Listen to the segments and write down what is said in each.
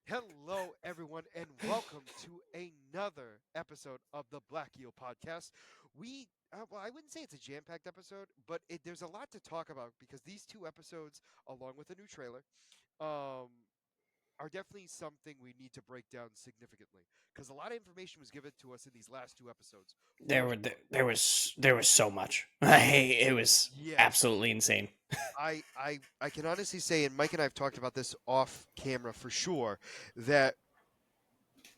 Hello, everyone, and welcome to another episode of the Black Eel Podcast. I wouldn't say it's a jam-packed episode, but there's a lot to talk about because these two episodes, along with a new trailer, um, are definitely something we need to break down significantly because a lot of information was given to us in these last two episodes. There For were sure. there was so much. It was Yes, absolutely insane. I can honestly say, and Mike and I have talked about this off camera for sure, that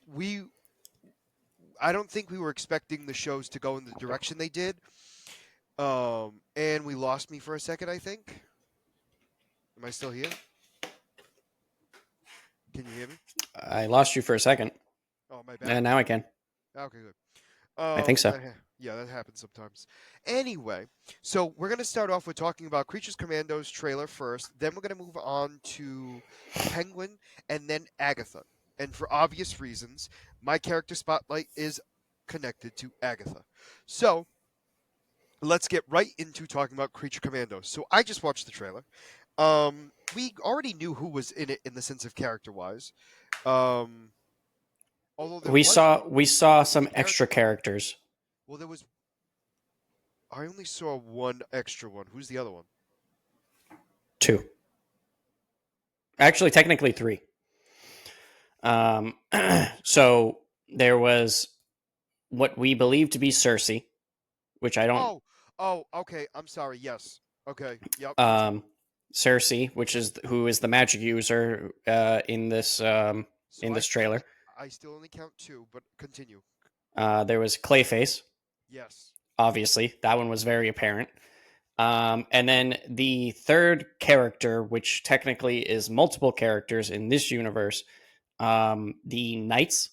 we I don't think we were expecting the shows to go in the direction they did. And we lost me for a second, I think. Am I still here? Can you hear me? I lost you for a second, Oh, my bad. and now I can. Okay, good. I think so. Yeah, that happens sometimes. Anyway, so we're gonna start off with talking about Creatures Commandos trailer first. Then we're gonna move on to Penguin, and then Agatha. And for obvious reasons, my character spotlight is connected to Agatha. So let's get right into talking about Creature Commandos. So I just watched the trailer. We already knew who was in it in the sense of character wise. Um, although there We was saw we saw one some character. extra characters. Well, there was. I only saw one extra one. Who's the other one? Two, actually, technically three. Um, so there was what we believe to be Cersei, which I don't. Okay. I'm sorry. Yes. Okay. Yep. Continue. Um, Cersei, which is who is the magic user So in I this still trailer. I still only count two, but continue. There was Clayface, Yes. obviously. That one was very apparent. And then the third character, which technically is multiple characters in this universe, the knights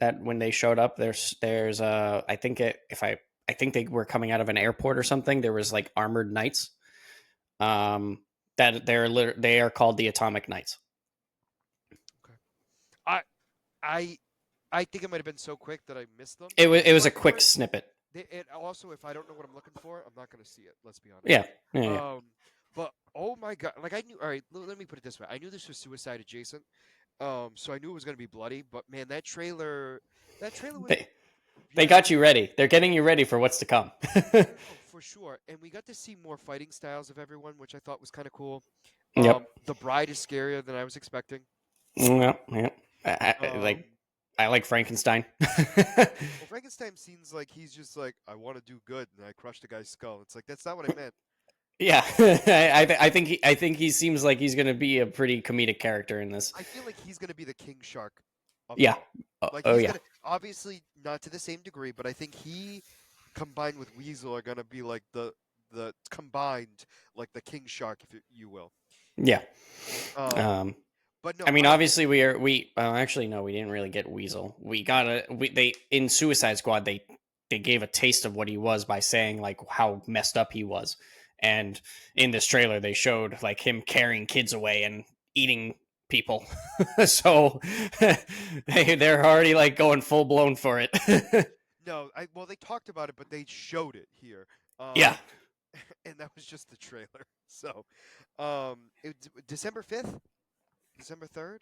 that when they showed up, there's I think it if I think they were coming out of an airport or something. There was like armored knights. Um, that they are called the Atomic Knights. Okay. I I I think it might have been so quick that I missed them. It was a But quick snippet. and also, if I don't know what I'm looking for, I'm not going to see it. Let's be honest. Yeah, yeah, yeah. Um, but oh my god, like I knew. All right, let me put it this way: I knew this was suicide adjacent. So I knew it was going to be bloody. But man, that trailer was They got beautifully you done. ready. They're getting you ready for what's to come. Oh, for sure. And we got to see more fighting styles of everyone, which I thought was kind of cool. Yep. The bride is scarier than I was expecting. Yeah, yeah. Um, I like Frankenstein. well, Frankenstein seems like he's just like, I want to do good, and I crushed the guy's skull. It's like that's not what I meant. Yeah, I think he seems like he's gonna be a pretty comedic character in this. I feel like he's gonna be the king shark of it Yeah. all. Like Oh he's yeah. gonna obviously not to the same degree, but I think he combined with Weasel are gonna be like the combined like the king shark, if you will. Yeah. Um, Um. but I no, mean, I obviously we actually no, we didn't really get Weasel. We got they in Suicide Squad they gave a taste of what he was by saying like how messed up he was, and in this trailer they showed like him carrying kids away and eating people. So they're already like going full blown for it. no, I well they talked about it, but they showed it here. Yeah. And that was just the trailer. So, December 5th, December 3rd,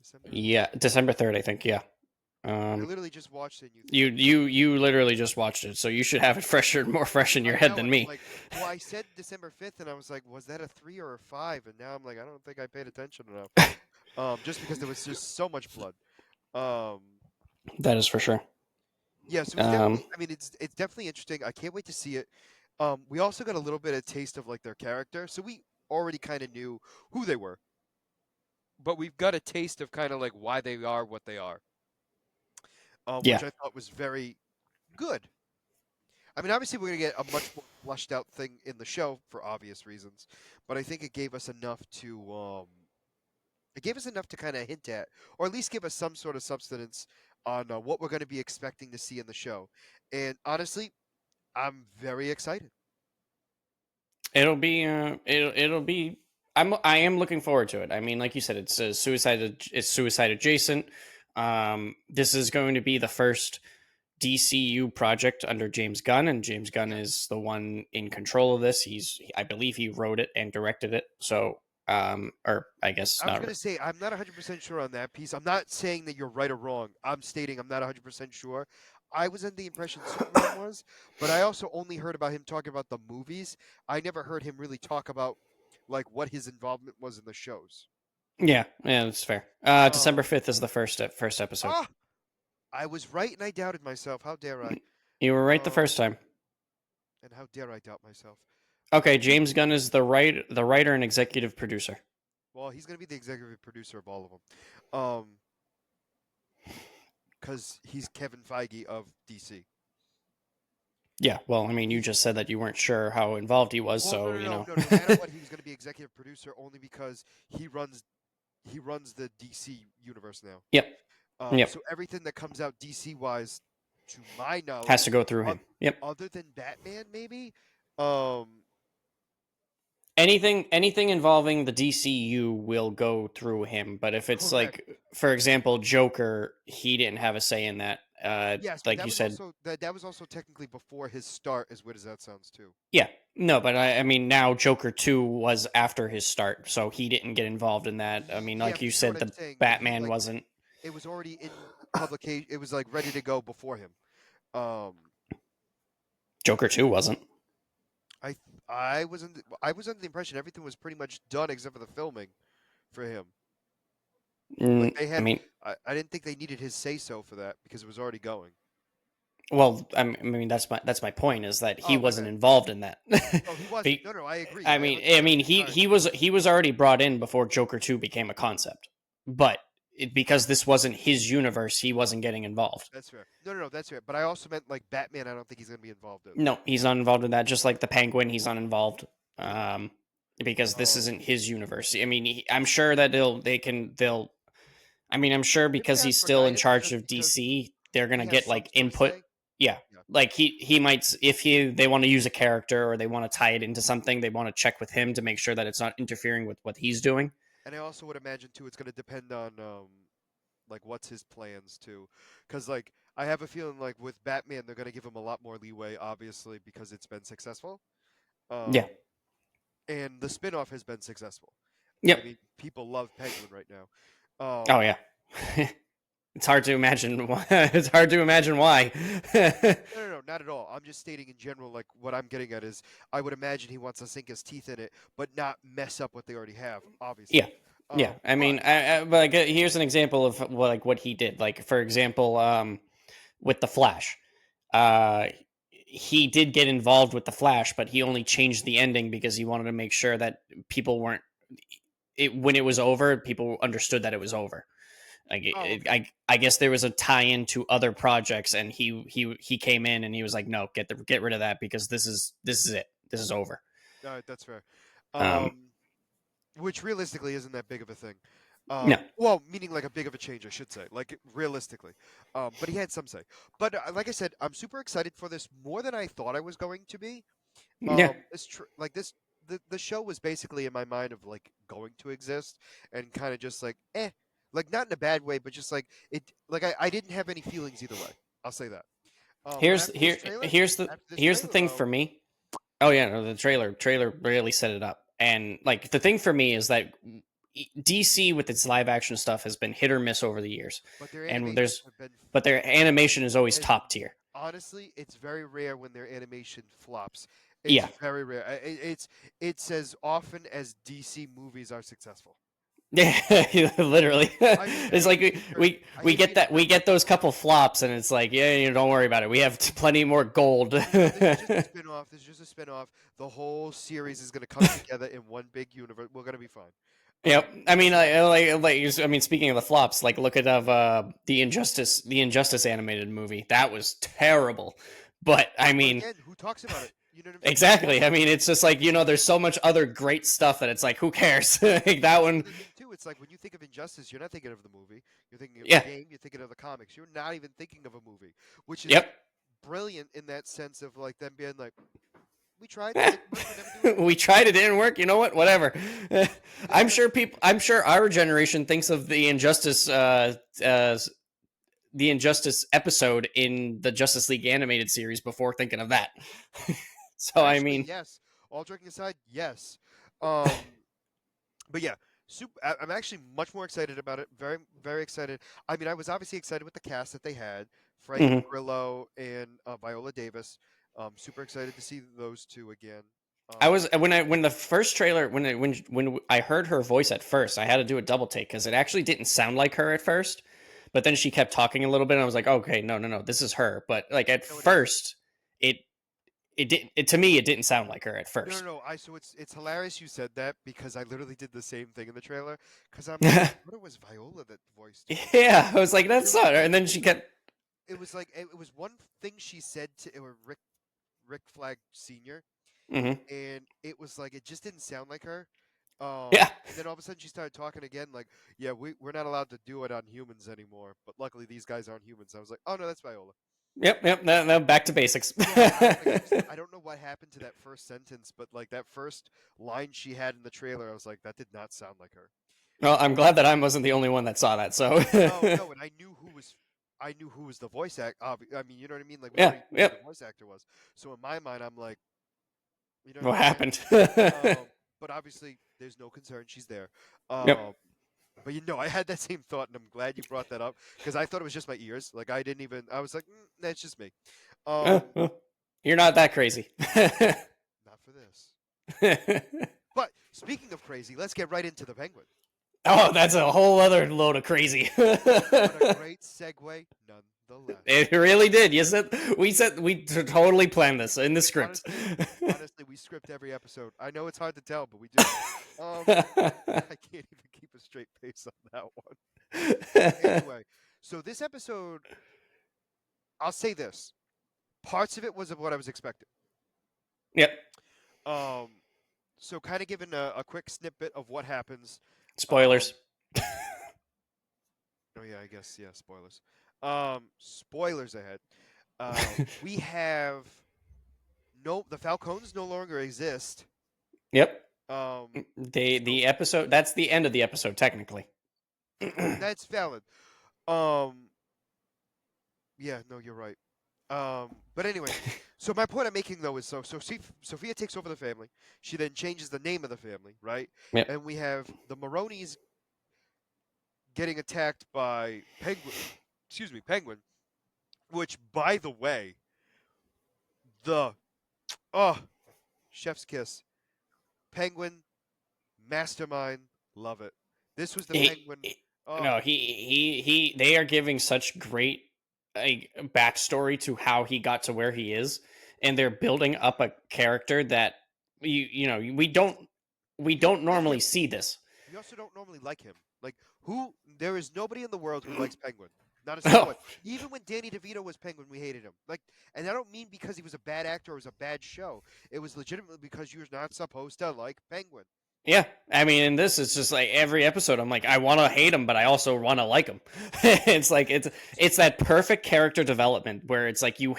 December. Yeah, December 3rd, I think. Yeah. I Um, literally just watched it. And you you told me. you you literally just watched it, so you should have it fresher, more fresh in your I head know, than and I'm me. like, well, I said December 5th, and I was like, was that a 3 or a 5? And now I'm like, I don't think I paid attention enough. Just because there was just so much blood. Um, That is for sure. yeah, so it's Um, definitely. I mean, it's definitely interesting. I can't wait to see it. We also got a little bit of taste of like their character, so we already kind of knew who they were, but we've got a taste of kind of like why they are what they are, yeah, which I thought was very good. I mean, obviously, we're going to get a much more fleshed out thing in the show for obvious reasons, but I think it gave us enough to kind of hint at, or at least give us some sort of substance on what we're going to be expecting to see in the show. And honestly, I'm very excited. it'll be. I am looking forward to it. I mean, like you said, it's a it's suicide adjacent. This is going to be the first DCU project under James Gunn, and James Gunn Yes. is the one in control of this. I believe he wrote it and directed it. So Or I guess I was not. gonna say I'm not 100% sure on that piece. I'm not saying that you're right or wrong. I'm stating I'm not 100% sure. I was under the impression Superman was, but I also only heard about him talking about the movies. I never heard him really talk about like what his involvement was in the shows. Yeah, yeah, that's fair. December Um, 5th is the first episode. ah, I was right and I doubted myself. How dare I? You were right the Um, first time. and how dare I doubt myself? Okay, He, James Gunn is the writer and executive producer. well, he's gonna be the executive producer of all of them. Because he's Kevin Feige of DC. Yeah, well, I mean, you He's just said that you weren't sure how involved he was, well, no, so no, you no, know. no. No matter what, he was going to be executive producer only because he runs the DC universe now. Yep, yep, So everything that comes out DC wise, to my has to knowledge, go through oth- him. Yep. other than Batman, maybe, um, Anything involving the DCU will go through him, but if it's correct. like, for example, Joker, he didn't have a say in that. Yes, but Like you said, that was also technically before his start. As weird as that sounds, too. yeah, no, but I mean, now Joker 2 was after his start, so he didn't get involved in that. I mean, Yeah, like you but you know what said, I'm the saying. Batman wasn't. It was already in publication. It was like ready to go before him. Um, Joker 2 wasn't. I I was under the impression everything was pretty much done except for the filming for him. Like they I had, mean, I didn't think they needed his say so for that because it was already going. well, I mean, that's my point is that he Oh, my wasn't bad. involved in that. Oh, he wasn't. Be- No, no, I agree. I I mean, I 100% mean, agree. he Sorry. he was already brought in before Joker 2 became a concept, but because this wasn't his universe, he wasn't getting involved. That's fair. No, no, no, that's fair. But I also meant like Batman. I don't think he's gonna be involved in. No, he's not involved in that. Just like the Penguin, he's not involved. Um, because this Um, isn't his universe. I mean, I'm sure that they'll. I mean, I'm sure they might because ask he's for still in guidance charge just of because DC, they're gonna he has get some like sort of input. say. Yeah, Yeah. like he might if they want to use a character or they want to tie it into something, they want to check with him to make sure that it's not interfering with what he's doing. And I also would imagine too, it's gonna depend on like what's his plans too, because like I have a feeling like with Batman they're gonna give him a lot more leeway, obviously because it's been successful. Yeah. Um, and the spin-off has been successful. I Yep. mean, people love Penguin right now. Oh yeah. It's hard to imagine. It's hard to imagine why. No, no, no, not at all. I'm just stating in general, like what I'm getting at is, I would imagine he wants to sink his teeth in it, but not mess up what they already have, obviously. Yeah. Yeah. I But mean, but like, here's an example of what he did. Like, for example, with the Flash, uh, he did get involved with the Flash, but he only changed the ending because he wanted to make sure that people weren't. When it was over, people understood that it was over. Like, oh, okay, I guess there was a tie-in to other projects, and he came in and he was like, no, get rid of that because this is it. This is over. all right, that's fair. Um, Which realistically isn't that big of a thing. no, Well, meaning like a big of a change, I should say, like realistically. But he had some say. But like I said, I'm super excited for this more than I thought I was going to be. yeah. Like this, the show was basically in my mind of like going to exist and kind of just like like not in a bad way, but just like it, like I didn't have any feelings either way. I'll say that. But Here's after this here trailer, after this here's the trailer thing though, for me. Oh yeah, no, the trailer really set it up. And like the thing for me is that DC with its live action stuff has been hit or miss over the years, but their and animations have been but their animation is always has top tier. honestly, it's very rare when their animation flops. It's Yeah, very rare. It's as often as DC movies are successful. yeah, literally. I mean, I It's hate like to be a jerk. I we hate get being a that we jerk. get those couple flops, and it's like, yeah, you don't worry about it. We have plenty more gold. Oh no, this is just a spin-off. This is just a spin-off. The whole series is gonna come together in one big universe. We're gonna be fine. Yep. I This mean, is all gonna be fine. I mean, speaking of the flops, like look at the Injustice animated movie. That was terrible. But I But mean, again, who talks about it? You know what I'm saying? exactly. I mean, it's just like there's so much other great stuff that it's like, who cares? Like Well, that that's the one. other thing too. It's like when you think of Injustice, you're not thinking of the movie. You're thinking of the Yeah. game. You're thinking of the comics. You're not even thinking of a movie, which is Yep. brilliant in that sense of like them being like, we tried, it didn't work, we're never doing it We again. tried. It didn't work. You know what? Whatever. Yeah, that's I'm sure our generation thinks of the Injustice episode in the Justice League animated series before thinking of that. So I actually mean, yes. All joking aside, yes. Um, But yeah, I'm actually much more excited about it. Very, very excited. I mean, I was obviously excited with the cast that they had: Frank Hmm. Grillo and Viola Davis. Super excited to see those two again. I Um, was when the first trailer when I heard her voice at first, I had to do a double take because it actually didn't sound like her at first, but then she kept talking a little bit, and I was like, okay, no, no, no, this is her. But like at no, it is. first, it to me it didn't sound like her at No, no, first. no. So it's hilarious you said that because I literally did the same thing in the trailer. Because I'm like, I thought it was Viola that voiced her. Yeah, I was like, that's Literally, not her. And then she kept, it was like it was one thing she said to Rick Flag Senior, hmm and it was like it just didn't sound like her. yeah, And then all of a sudden she started talking again, like, "Yeah, we're not allowed to do it on humans anymore, but luckily these guys aren't humans." I was like, "Oh no, that's Viola." yep, yep. Now back to basics. Yeah, I was like, I don't know what happened to that first sentence, but like that first line she had in the trailer, I was like, that did not sound like her. Well, I'm glad that I wasn't the only one that saw that. So, No, no, and I knew who was the voice act. I mean, you know what I mean? Like we yeah, already knew who yep. the voice actor was. So in my mind, I'm like, you know what I'm What saying? happened? But obviously, there's no concern. She's there. Yep. Um, but I had that same thought, and I'm glad you brought that up because I thought it was just my ears. Like I didn't even. I was like, that's just me. Well, you're not that crazy. Not for this. But speaking of crazy, let's get right into the Penguin. Oh, that's a whole other load of crazy. What a great segue, nonetheless. It really did. Said we totally planned this in the script. Honestly, honestly, we script every episode. I know it's hard to tell, but we do. I can't even keep a straight face on that one. Anyway, so this episode, I'll say this: parts of it was of what I was expecting. Yep. Um, so kind of giving a quick snippet of what happens. Um, Spoilers. oh yeah, I guess yeah. Spoilers. Spoilers ahead. We have no. The Falcons no longer exist. Yep. So The episode that's the end of the episode technically. that's valid. Um, yeah, no, you're right. But anyway, so my point I'm making though is Sophia takes over the family. She then changes the name of the family, right? Yep. And we have the Maronis getting attacked by Penguin. Excuse me, Penguin. Which, by the way, the oh, chef's kiss. Penguin, mastermind, love it. This was the He, Penguin. he- Oh, no, he they are giving such great backstory to how he got to where he is, and they're building up a character that you know we you don't don't like normally him. see this. You also don't normally like him. Like who? There is nobody in the world who likes Penguin. Not a single Oh one. Even when Danny DeVito was Penguin, we hated him. Like, and I don't mean because he was a bad actor or it was a bad show. It was legitimately because you're not supposed to like Penguin. yeah, I mean, in this, it's just like every episode. I'm like, I want to hate him, but I also want to like him. It's like it's that perfect character development where it's like you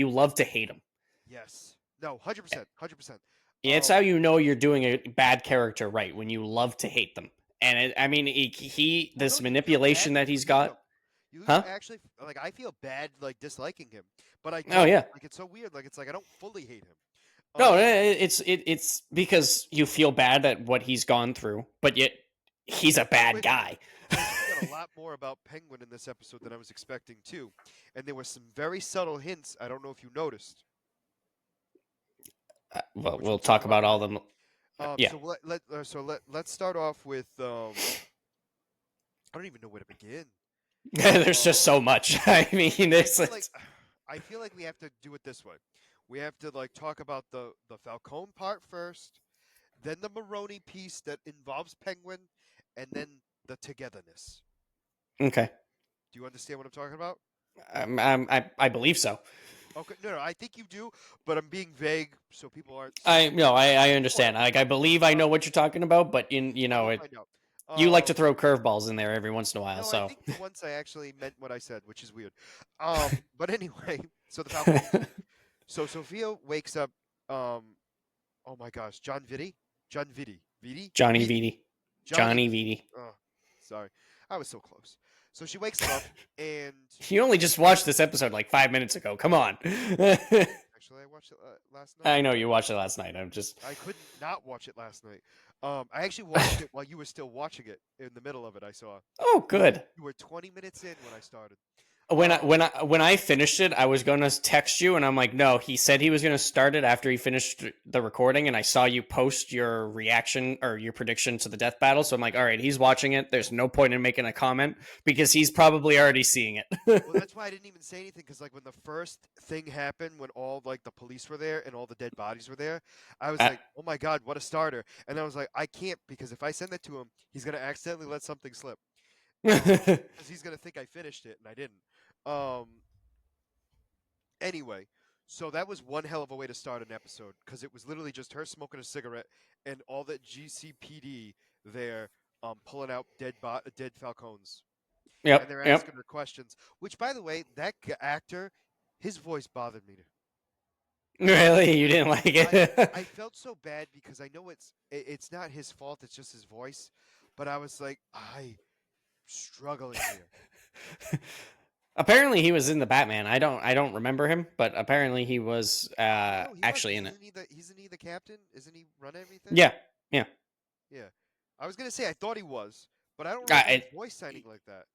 love to hate him. Yes. No. 100%. 100%. It's how you know you're doing a bad character right when you love to hate them. And I mean, he Well, no, this you feel bad manipulation when that you he's hate him. got, You huh? actually like I feel bad like disliking him, but I Oh don't. yeah, Like it's so weird. Like it's like I don't fully hate him. no, Um, it's because you feel bad at what he's gone through, but yet he's a bad which guy. we got a lot more about Penguin in this episode than I was expecting too, and there were some very subtle hints. I don't know if you noticed, Well, which we'll we'll talk talk about about in a all minute. them. Yeah, So let's start off with I don't even know where to begin. there's just Um, so much. I mean, I it's, feel like it's I feel like we have to do it this way. We have to like talk about the Falcone part first, then the Maroney piece that involves Penguin, and then the togetherness. okay. Do you understand what I'm talking about? I believe so. Okay, no, I think you do, but I'm being vague so people aren't I no, I understand. spoiled. Like I believe I know Um, what you're talking about, but but know we'll it. find out. You like to Um, throw curveballs in there every once in a while, no, I so. think for once I actually meant what I said, which is weird. But anyway, so the Falcone. So Sophia wakes up. Um, oh my gosh, John Johnny Vitti, Vitti. Johnny Johnny Vitti. Vitti. Oh, sorry, I was so close. So she wakes him up, and You only just watched this episode like 5 minutes ago. Come on. actually actually. I watched it last night. I know you watched it last night. I'm just I couldn't not watch it last night. I actually watched it while you were still watching it. In the middle of it, I saw oh, good. you were 20 minutes in when I started. When I Um, when I when I finished it, I was gonna text you, and I'm like, no. He said he was gonna start it after he finished the recording, and I saw you post your reaction or your prediction to the death battle. So I'm like, all right, he's watching it. There's no point in making a comment because he's probably already seeing well, it. that's why I didn't even say anything because, like, when the first thing happened, when all like the police were there and all the dead bodies were there, I was uh, like, "Oh my god, what a starter!" And I was like, "I can't because if I send that to him, he's gonna accidentally let something slip because he's gonna think I finished it and I didn't." Um, Anyway, so that was one hell of a way to start an episode because it was literally just her smoking a cigarette and all that GCPD there, pulling out dead Falcons, and yep, they're yep. asking her questions. Which, by the way, that actor, his voice bothered me. Really, you didn't like I it? I felt so bad because I know it's not his fault. It's just his voice, but I was like, I struggling here. Apparently, he was in the Batman. I don't remember him, but apparently he was No, he was actually because in it. isn't he the captain? Isn't he run everything? Yeah, yeah. Yeah. I was gonna say I thought he was, but I don't remember his I, voice sounding like that.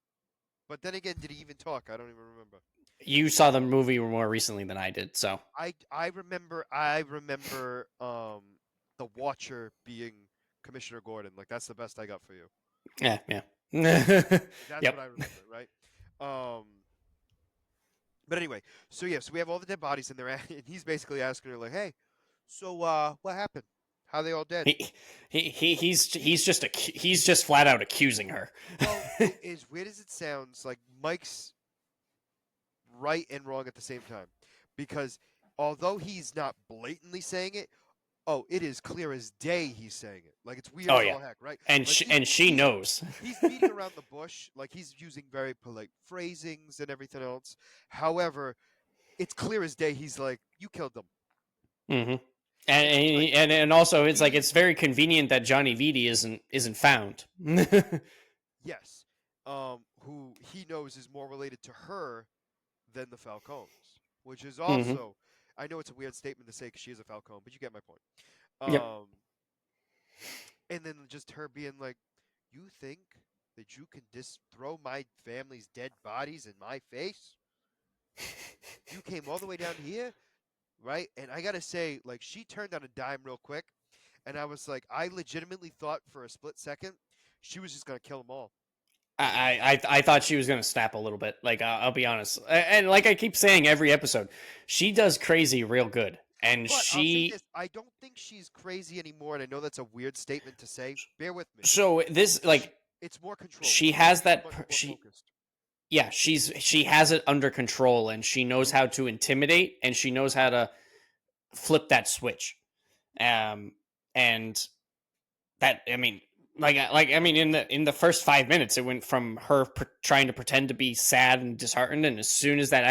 But then again, did he even talk? I don't even remember. you saw the movie more recently than I did, so I remember the Watcher being Commissioner Gordon. Like that's the best I got for you. yeah, yeah. Like, that's what I Yep. remember, right? Um but anyway, so yeah, so we have all the dead bodies in there and he's basically asking her like, "Hey, so what happened? How they all dead?" He, he's just flat out accusing her. Well, as weird as it sounds, like Mike's right and wrong at the same time. Because although he's not blatantly saying it, oh, it is clear as day he's saying it. Like it's weird Oh as yeah, all heck, right? and Like she knows. he's beating around the bush, like he's using very polite phrasings and everything else. However, it's clear as day he's like, "You killed them," hmm and she's like, and also it's like "We it's very convenient that Johnny Vitti isn't found. yes," who he knows is more related to her than the Falcons, which is hmm also, I know it's a weird statement to say because she is a Falcon, but you get my point. Yep. Um, and then just her being like, "You think that you can just throw my family's dead bodies in my face? You came all the way down here, right?" And I gotta say, like, she turned on a dime real quick, and I was like, I legitimately thought for a split second she was just gonna kill them all. I thought she was gonna snap a little bit. Like I'll be honest, and like I keep saying every episode, she does crazy real good, and But I'll say she this: I don't think she's crazy anymore, and I know that's a weird statement to say. Bear with me. so this Sh like It's more controlled. she She's has that much more she focused. yeah she has it under control, and she knows how to intimidate, and she knows how to flip that switch. And that I mean, I mean, in the first 5 minutes, it went from her trying to pretend to be sad and disheartened, and as soon as that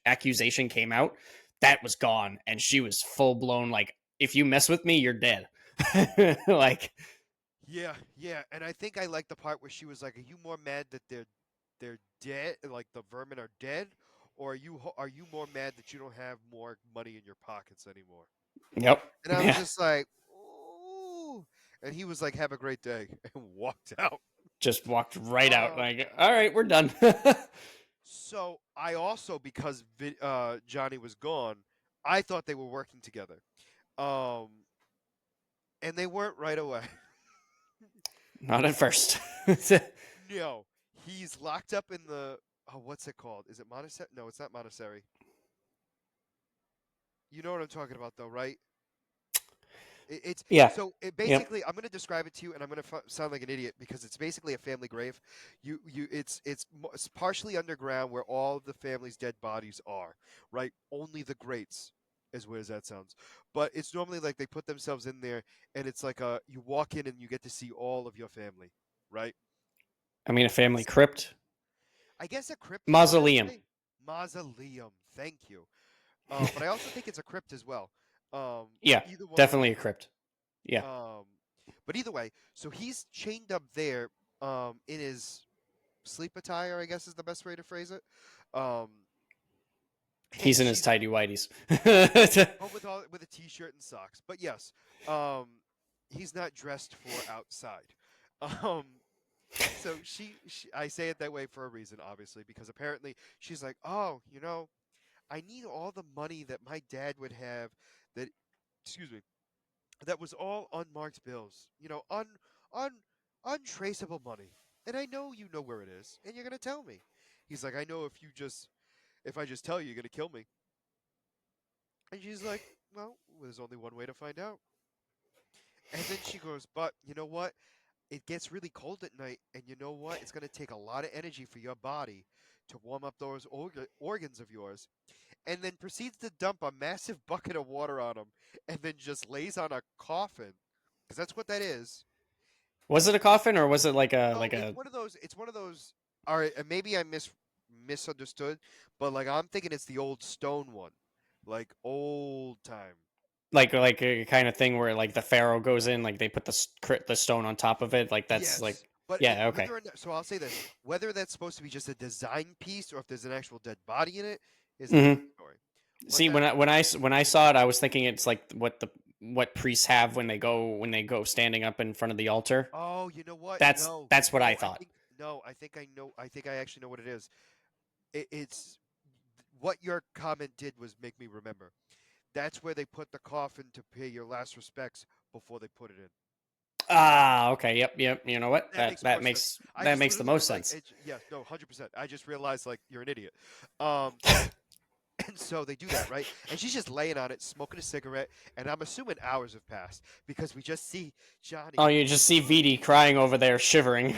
accusation came out, that was gone, and she was full blown like, "If you mess with me, you're dead." like, Yeah, yeah, and I think I like the part where she was like, "Are you more mad that they're dead, like the vermin are dead, or are you more mad that you don't have more money in your pockets anymore?" yep, And I was yeah, just like, "Ooh," and he was like, "Have a great day," and walked out. just walked right out. Um, Like, all right, we're done. so I also because Johnny was gone, I thought they were working together. Um, and they weren't right away. Not at first. No, he's locked up in the what's it called? Is it Monastery? No, it's not Monastery. You know what I'm talking about, though, right? It's yeah, so it yep. basically. I'm going to describe it to you, and I'm going to sound like an idiot because it's basically a family grave. It's partially underground where all the family's dead bodies are. Right, only the greats. As weird as that sounds, but it's normally like they put themselves in there, and it's like you walk in and you get to see all of your family. Right? I mean, a family It's crypt, I guess a crypt is the best mausoleum. way. Mausoleum. Thank you. But I also think it's a crypt as well. Yeah, Either one would definitely a be good. crypt. Yeah. Um, but either way, so he's chained up there in his sleep attire, I guess is the best way to phrase it. Um, and He's in his she's tidy whities. but with a t-shirt and socks. But yes, um, he's not dressed for outside. Um, so I say it that way for a reason, obviously, because apparently she's like, oh, I need all the money that my dad would have. That, excuse me, that was all unmarked bills. Un untraceable money. And I know you know where it is, and you're gonna tell me. He's like, I know if I just tell you, you're gonna kill me. And she's like, well, there's only one way to find out. And then she goes, but you know what? It gets really cold at night, and you know what? It's going to take a lot of energy for your body to warm up those organs of yours. And then proceeds to dump a massive bucket of water on him, and then just lays on a coffin, because that's what that is. Was it a And coffin or was it like a no, like a it's one of those. All right, and maybe I misunderstood, but like I'm thinking it's the old stone one, like old time. like a kind of thing where like the pharaoh goes in, like they put the stone on top of it, like that's like Yes, but yeah, okay. whether or not, so I'll say this: whether that's supposed to be just a design piece or if there's an actual dead body in it is a Hmm. different story. But See, that's when I saw it, I was thinking it's like what priests have when they go standing up in front of the altar. oh, you know what? No, That's what I no, thought. I think I know. I think I actually know what it is. It's what your comment did was make me remember. That's where they put the coffin to pay your last respects before they put it in. Ah, okay, yep. You know what? That makes more sense. I That just makes the literally most was like, sense. yeah, no, 100%. I just realized like you're an idiot. Um, And so they do that, right? And she's just laying on it, smoking a cigarette, and I'm assuming hours have passed because we just see Oh, Johnny. you just see Vidi crying over there, shivering.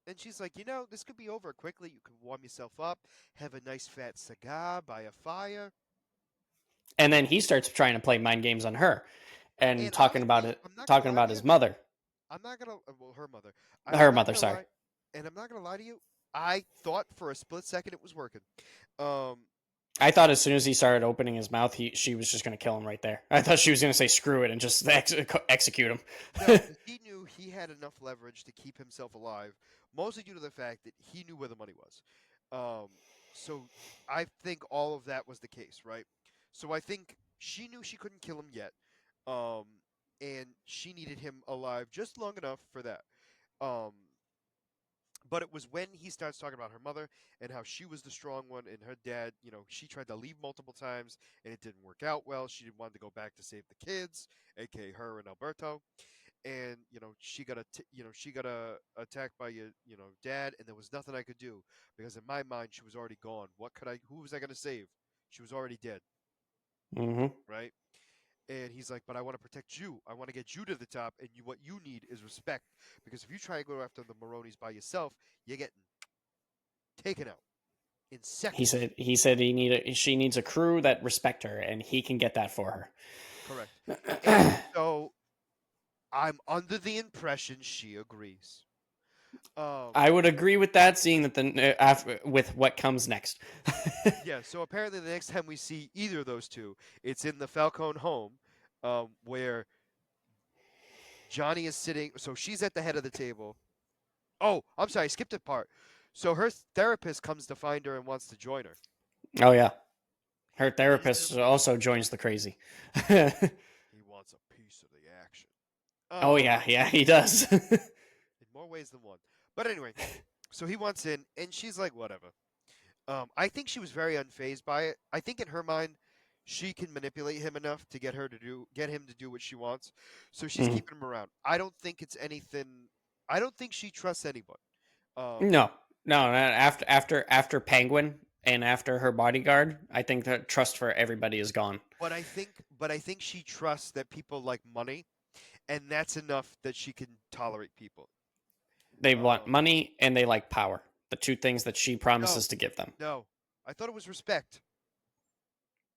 And she's like, this could be over quickly. You can warm yourself up, have a nice fat cigar by a fire. And then he starts trying to play mind games on her and And honestly, I'm not gonna talking lie to about you. his mother, I'm not gonna, well, her mother. And I'm her not mother. gonna Sorry. lie. And I'm not gonna lie to you. I thought for a split second it was working. Um, I thought as soon as he started opening his mouth, she was just going to kill him right there. I thought she was going to say screw it and just execute no, him. because he knew he had enough leverage to keep himself alive, mostly due to the fact that he knew where the money was. Um, so I think all of that was the case, right? So I think she knew she couldn't kill him yet, um, and she needed him alive just long enough for that. Um, but it was when he starts talking about her mother and how she was the strong one, and her dad, she tried to leave multiple times and it didn't work out well. She wanted to go back to save the kids, aka her and Alberto, and she got attacked by your dad, and there was nothing I could do because in my mind she was already gone. Who was I going to save? She was already dead, Hmm. right? And he's like, but I want to protect you. I want to get you to the top, and what you need is respect, because if you try and go after the Maronis by yourself, you're getting taken out in seconds. He said she needs a crew that respect her, and he can get that for Correct. And her. so I'm under the impression she agrees. Um, I would agree with that, seeing that with what comes next. Yeah, so apparently the next time we see either of those two, it's in the Falcone home, where Johnny is sitting. So she's at the head of the table. Oh, I'm sorry, I skipped a part. So her therapist comes to find her and wants to join her. Oh yeah, her And they're, therapist also joins the crazy. he wants a piece of the action. Oh Um, yeah, he does. in more ways than one. But anyway, so he wants in, and she's like, whatever. I think she was very unfazed by it. I think in her mind, she can manipulate him enough to get him to do what she wants. So she's Mhm. keeping him around. I don't think it's anything. I don't think she trusts anyone. Um, No, no. After Penguin and after her bodyguard, I think that trust for everybody is gone. but I think she trusts that people like money, and that's enough that she can tolerate people. They want Um, money and they like power. The two things that she no, promises to give them. no, I thought it was respect.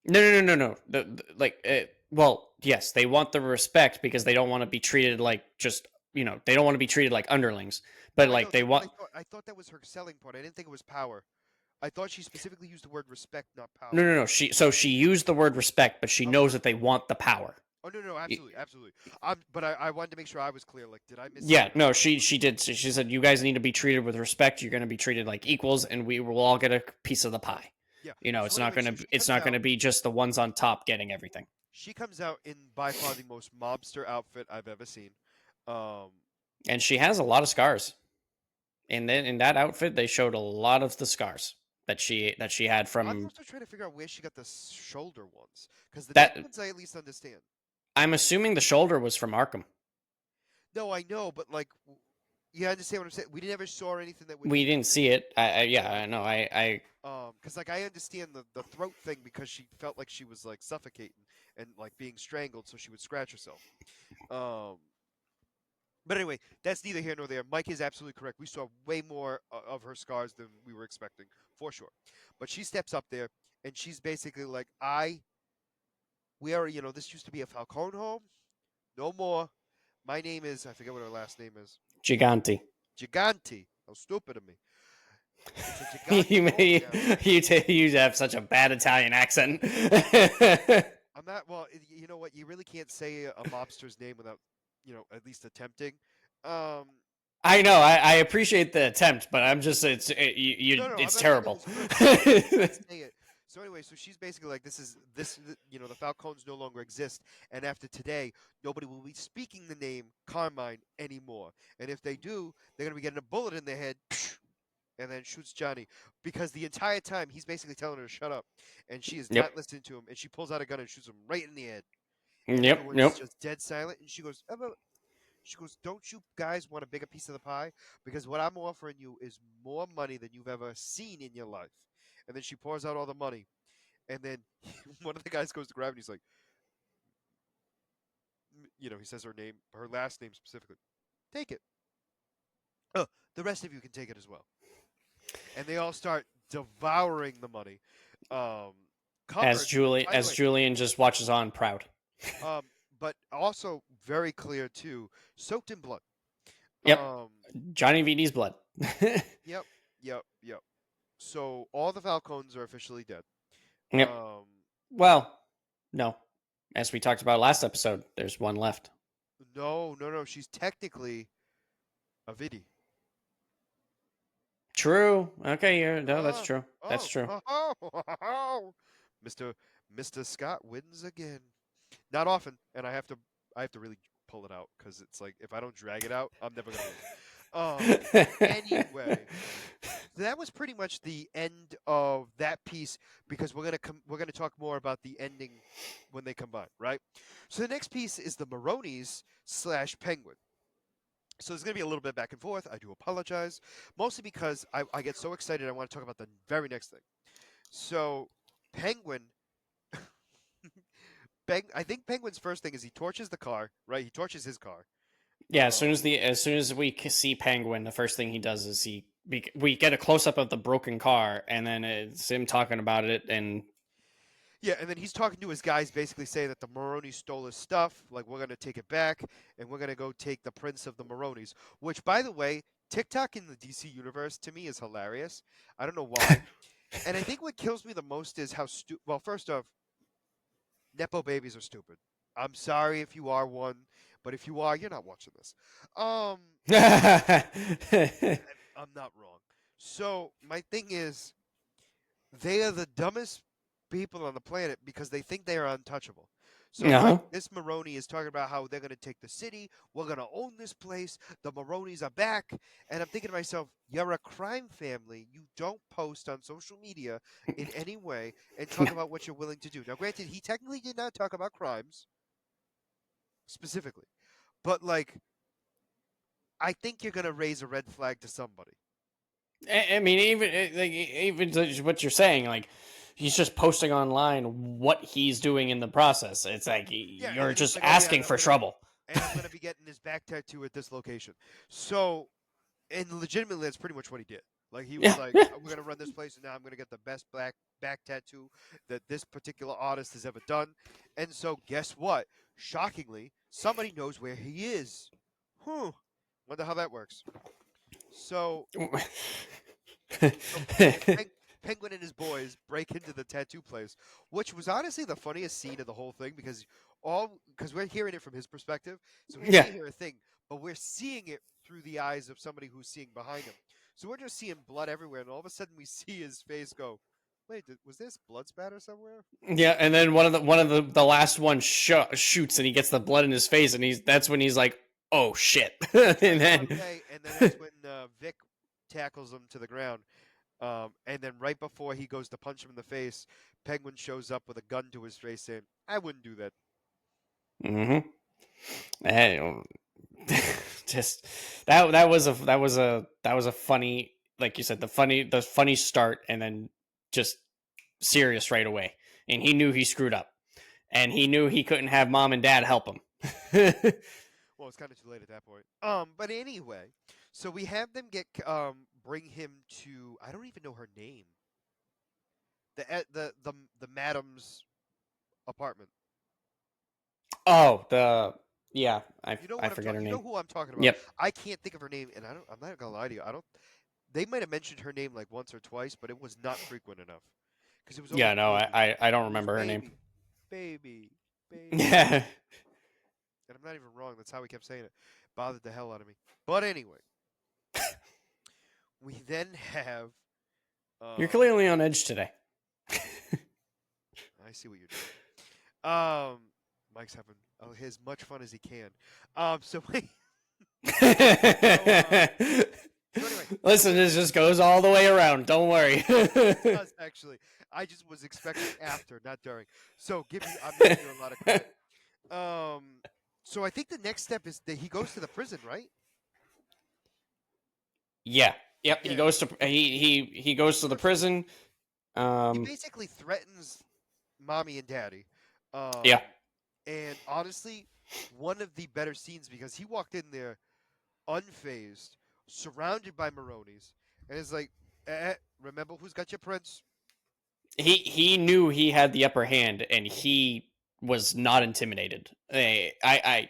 No. Like, well, yes, they want the respect because they don't want to be treated like just they don't want to be treated like underlings. But No, I like know they that. want I thought that was her selling point. I didn't think it was power. I thought she specifically used the word respect, not no, power. no, no. She used the word respect, but she Okay. knows that they want the power. Oh no, no, absolutely, absolutely. But I wanted to make sure I was clear. Like, did I Yeah, misstate that? no, she did. She said you guys need to be treated with respect. You're going to be treated like equals, and we will all get a piece of the pie. Yeah. You know, So anyway, so she it's comes not out. gonna be just the ones on top getting everything. She comes out in by far the most mobster outfit I've ever seen. Um, And she has a lot of scars. In that outfit, they showed a lot of the scars that she had I'm from also trying to figure out where she got the shoulder ones, because the neck that. ones I at least understand. I'm assuming the shoulder was from Arkham. No, I know, but like, you understand what I'm saying? We never saw anything that would We didn't see it. Yeah, yeah. I know. I Because like I understand the throat thing because she felt like she was like suffocating and like being strangled, so she would scratch herself. Um, but anyway, that's neither here nor there. Mike is absolutely correct. We saw way more of her scars than we were expecting, for sure. But she steps up there and she's basically like, we are, this used to be a Falcone home. No more. My name is, I forget what her last name is. Gigante. Gigante. How stupid of me. It's a Gigante you home now. you have such a bad Italian accent. I'm not, well, you know what? You really can't say a mobster's name without, at least attempting. Um, I know. I appreciate the attempt, but I'm just no, no, I'm it's not saying that terrible. it's good. I'm just saying you can't say it. So anyway, so she's basically like, the Falcones no longer exist, and after today, nobody will be speaking the name Carmine anymore. And if they do, they're gonna be getting a bullet in their head, and then shoots Johnny because the entire time he's basically telling her to shut up, and she is Yep. not listening to him, and she pulls out a gun and shoots him right in the head, and Yep. everyone's Yep. just dead silent, and she goes, "Don't you guys want a bigger piece of the pie? Because what I'm offering you is more money than you've ever seen in your life." And then she pours out all the money, and then one of the guys goes to grab it, and he's like, he says her name, her last name specifically. Take it. The rest of you can take it as well. And they all start devouring the money. Um, covered, by the As way, Julian just watches on proud. um, but also very clear too, soaked in blood. Yep. Um, Johnny VD's blood. yep, yep, yep. So all the Falcons are officially dead. Yep. Um, Well, no. As we talked about last episode, there's one left. no, no, no. She's technically a Vidi. True. Okay, no, that's Oh, true. That's oh, true. oh, Mister Mister Scott wins again. Not often, and I have to really pull it out because it's like if I don't drag it out, I'm never gonna win. Anyway, so that was pretty much the end of that piece because we're gonna talk more about the ending when they combine, right? So the next piece is the Maronis slash Penguin. So there's going to be a little bit back and forth. I do apologize, mostly because I get so excited. I want to talk about the very next thing. So Penguin, I think Penguin's first thing is he torches the car, right? He torches his car. Yeah, Um, as soon as we see Penguin, the first thing he does is we get a close up of the broken car, and then it's him talking about it, and yeah, and then he's talking to his guys, basically saying that the Maronis stole his stuff. Like we're going to take it back, and we're going to go take the Prince of the Maronis. Which, by the way, TikTok in the DC universe to me is hilarious. I don't know why. And I think what kills me the most is how Well, first off, Nepo babies are stupid. I'm sorry if you are one, but if you are, you're not watching this. Um, I'm not wrong. So my thing is, they are the dumbest people on the planet because they think they are untouchable. So uh-huh. this Maroney is talking about how they're going to take the city. We're going to own this place. The Maronis are back, and I'm thinking to myself, you're a crime family. You don't post on social media in any way and talk about what you're willing to do. Now, granted, he technically did not talk about crimes specifically, but like, I think you're going to raise a red flag to somebody. I mean, even what you're saying, like he's just posting online what he's doing in the process. It's like Yeah, and you're then he's just like, "Oh yeah, asking for trouble. and I'm gonna be getting his back tattoo at this location." So, and legitimately, that's pretty much what he did. Like he was Yeah, like, yeah. "We're gonna run this place, and now I'm gonna get the best black back tattoo that this particular artist has ever done." And so, guess what? Shockingly, somebody knows where he is. Wonder how that works. So, Penguin and his boys break into the tattoo place, which was honestly the funniest scene of the whole thing because we're hearing it from his perspective, so he Yeah. can't hear a thing, but we're seeing it through the eyes of somebody who's seeing behind him. So we're just seeing blood everywhere, and all of a sudden we see his face go. Wait, was this blood spatter somewhere? Yeah, and then one of the last one shoots, and he gets the blood in his face, and that's when he's like, "Oh shit!" He's and like, "Oh, then okay," and then that's when Vic tackles him to the ground. And then right before he goes to punch him in the face, Penguin shows up with a gun to his face, saying, "I wouldn't do that." hmm and, just that was a funny, like you said, the funny start, and then just serious right away. And he knew he screwed up, and he knew he couldn't have mom and dad help him. Well, it's kind of too late at that point. But anyway, so we have them bring him to, I don't even know her name. The madam's apartment. Oh, yeah, I You know I what I'm forget her talking. You know name. who I'm talking about. Yep. I can't think of her name, and I'm not gonna lie to you. I don't. They might have mentioned her name like once or twice, but it was not frequent enough. Because it was always Yeah, no, baby. I don't It was remember her name. baby, baby, baby. Yeah. And I'm not even wrong. That's how he kept saying it. Bothered the hell out of me. But anyway, we then have. You're Um, clearly on edge today. I see what you're doing. Mike's having as much fun as he can. So wait. So, so anyway, so Listen, this just goes all the way around. Don't worry. it does actually. I just was expecting after, not during. So I'm giving you a lot of credit. Um, so I think the next step is that he goes to the prison, right? Yeah. Yep. He Yeah. goes to he goes to the prison. He Um. basically threatens mommy and daddy. Yeah. And honestly, one of the better scenes because he walked in there unfazed, surrounded by Maronis, and is like, remember who's got your prince? He knew he had the upper hand, and he was not intimidated. I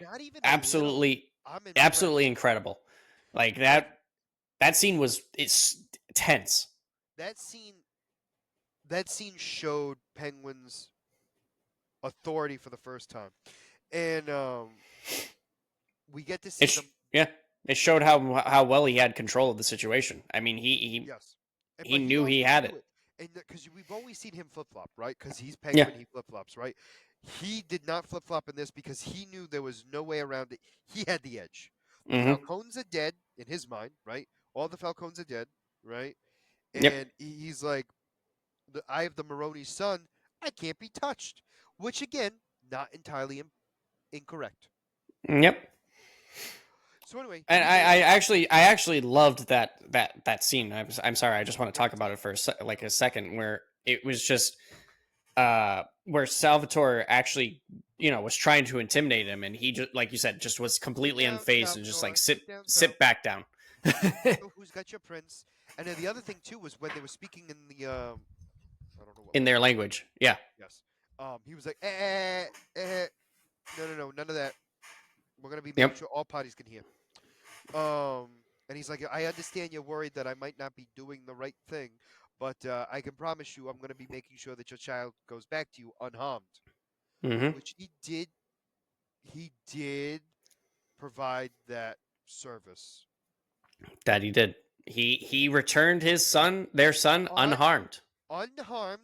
Not even a little. absolutely I'm absolutely impressed. incredible. Like Like that scene was it's tense. that scene. That scene showed Penguin's authority for the first time, and we get to see It's them. yeah. It showed how well he had control of the situation. I mean, Yes, he but he knew he also had knew it. it, and because we've always seen him flip flop, right? Because he's Yeah. Penguin, he flip flops, right? He did not flip flop in this because he knew there was no way around it. He had the edge. The Mm-hmm. Falcones are dead in his mind, right? All the Falcones are dead, right? Yep. And he's like, I have the Maroni's son. I can't be touched. Which again, not entirely incorrect. Yep. So anyway, And he goes. I actually loved that scene. I'm sorry. I just want to Great talk about scene. it for like a second, where it was just where Salvatore actually, was trying to intimidate him, and he just, like you said, just was Sit completely down, unfazed and just like Salvatore. Sit down, Sal. sit back down. Remember who's got your prince. And then the other thing too was when they were speaking in the I don't know what In their language. language. Yeah. Yes. He was like, no, no, no, none of that. We're gonna be making Yep. sure all parties can hear. Um, and he's like, I understand you're worried that I might not be doing the right thing, but I can promise you, I'm gonna be making sure that your child goes back to you unharmed. Mm-hmm. Which he did. He did provide that service. That he did. He returned their son, Un- unharmed. Unharmed.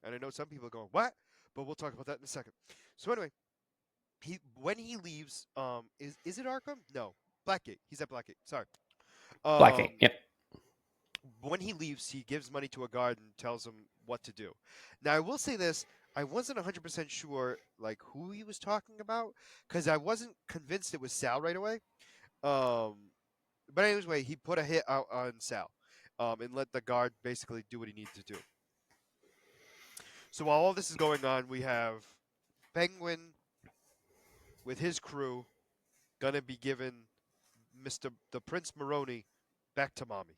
And I know some people are going, what? But we'll talk about that in a second. So anyway, when he leaves, is it Arkham? No, Blackgate. He's at Blackgate. Sorry. Blackgate. Um, Yep. when he leaves, he gives money to a guard and tells him what to do. Now, I will say this: I wasn't 100% sure like who he was talking about because I wasn't convinced it was Sal right away. Um, but anyway, he put a hit out on Sal, and let the guard basically do what he needs to do. So while all this is going on, we have Penguin with his crew gonna be given Mr. the Prince Maroni back to mommy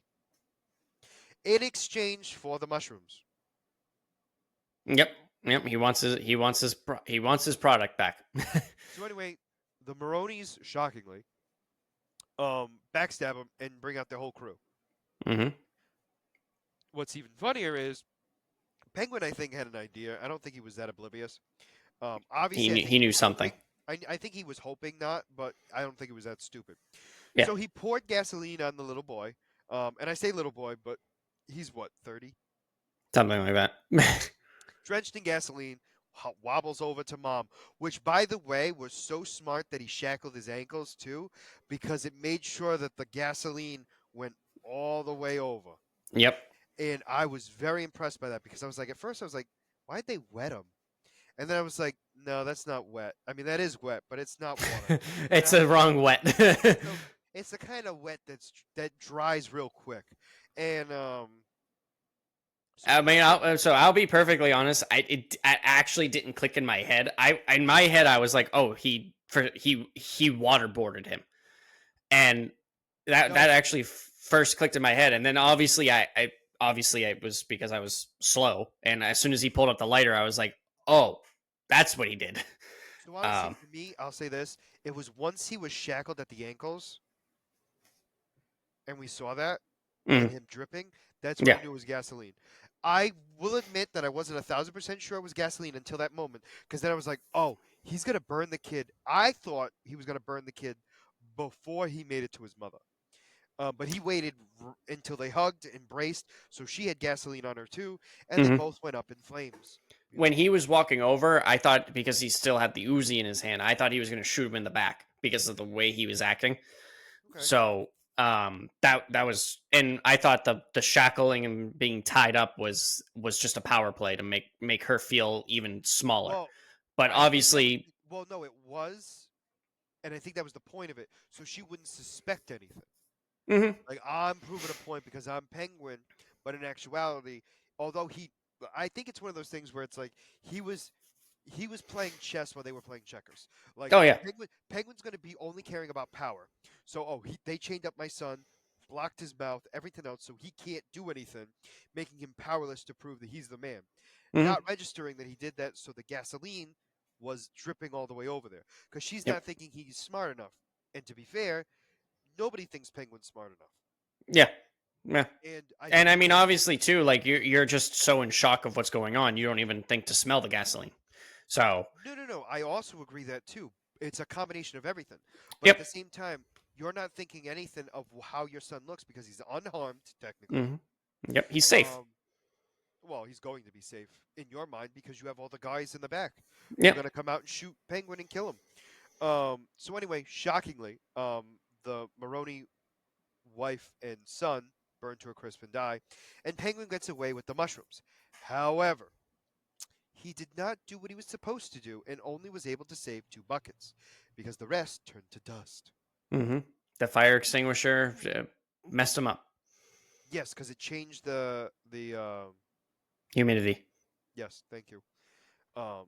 in exchange for the mushrooms. Yep. Yep. He wants his product back. So anyway, the Maronis shockingly backstab him and bring out their whole crew. mm-hmm. What's even funnier is Penguin, I think, had an idea. I don't think he was that oblivious. Obviously, I think He he knew was something. hoping. I think he was hoping not, but I don't think he was that stupid. Yeah. So he poured gasoline on the little boy, and I say little boy, but He's what, 30? Something like that. Drenched in gasoline, wobbles over to mom, which, by the way, was so smart that he shackled his ankles too, because it made sure that the gasoline went all the way over. Yep. And I was very impressed by that because I was like, at first I was like, why'd they wet him? And then I was like, no, that's not wet. I mean, that is wet, but it's not water. And It's I a was like, wrong wet. it's the kind of wet that dries real quick. And so I when he mean, did, I'll be perfectly honest. I actually didn't click in my head. I in my head I was like, oh, he waterboarded him, and that no, actually first clicked in my head, and then obviously it was because I was slow, and as soon as he pulled up the lighter, I was like, oh, that's what he did. so honestly, Um, for me, I'll say this: it was once he was shackled at the ankles, and we saw that, and mm, him dripping. That's when I yeah. knew it was gasoline. I will admit that I wasn't 1,000% sure it was gasoline until that moment, because then I was like, "Oh, he's gonna burn the kid." I thought he was gonna burn the kid before he made it to his mother, but he waited until they hugged, embraced, so she had gasoline on her too, and they Hmm. both went up in flames. You When know? he was walking over, I thought because he still had the Uzi in his hand, I thought he was going to shoot him in the back because of the way he was acting. Okay. So that was, and I thought the shackling and being tied up was just a power play to make her feel even smaller. Well, But I think that was obviously, well, no, it was, and I think that was the point of it, so she wouldn't suspect anything. mhm, Like I'm proving a point because I'm Penguin, but in actuality, although I think it's one of those things where it's like he was he was playing chess while they were playing checkers. Like oh yeah, Penguin's going to be only caring about power. So they chained up my son, blocked his mouth, everything else, so he can't do anything, making him powerless to prove that he's the man. mhm, Not registering that he did that, so the gasoline was dripping all the way over there because she's yep, not thinking he's smart enough. And to be fair, nobody thinks Penguin's smart enough. yeah, yeah. And I And think I that mean, was obviously too, like you're just so in shock of what's going on, you don't even think to smell the gasoline. So, no, no, no. I also agree that too. It's a combination of everything. But at yep, the same time, you're not thinking anything of how your son looks because he's unharmed technically. hmm, yep, he's safe. Um, well, he's going to be safe in your mind because you have all the guys in the back who are Yep, going to come out and shoot Penguin and kill him. So anyway, shockingly, the Maroney wife and son burn to a crisp and die, and Penguin gets away with the mushrooms. However, he did not do what he was supposed to do and only was able to save 2 buckets because the rest turned to dust. hmm, the fire extinguisher messed him up. Yes, because it changed the Humidity yes, thank you. Um,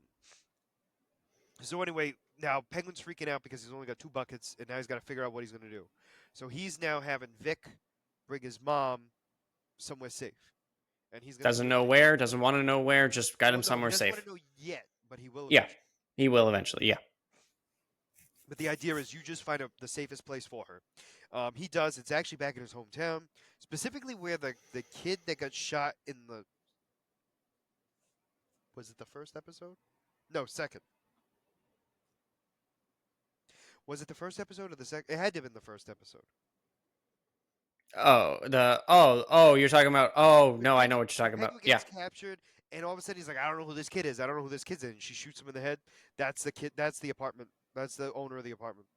so anyway, now Penguin's freaking out because he's only got 2 buckets and now he's got to figure out what he's going to do. So he's now having Vic bring his mom somewhere safe, and he's going to doesn't do know everything. where, doesn't want to know where, just got Well, him no, he somewhere doesn't want safe. to know yet, but he will Yeah, eventually. he will eventually. Yeah, But the idea is you just find the safest place for her. He does. It's actually back in his hometown, specifically where the kid that got shot in the was it the first episode? No, second. Was it the first episode or the second? It had to have been the first episode. you're talking about, oh When no, I know Penguin what you're when talking about. Penguin Yeah. gets captured, and all of a sudden he's like, I don't know who this kid is. I don't know who this kid's in. And she shoots him in the head. That's the kid. That's the apartment. That's the owner of the apartment.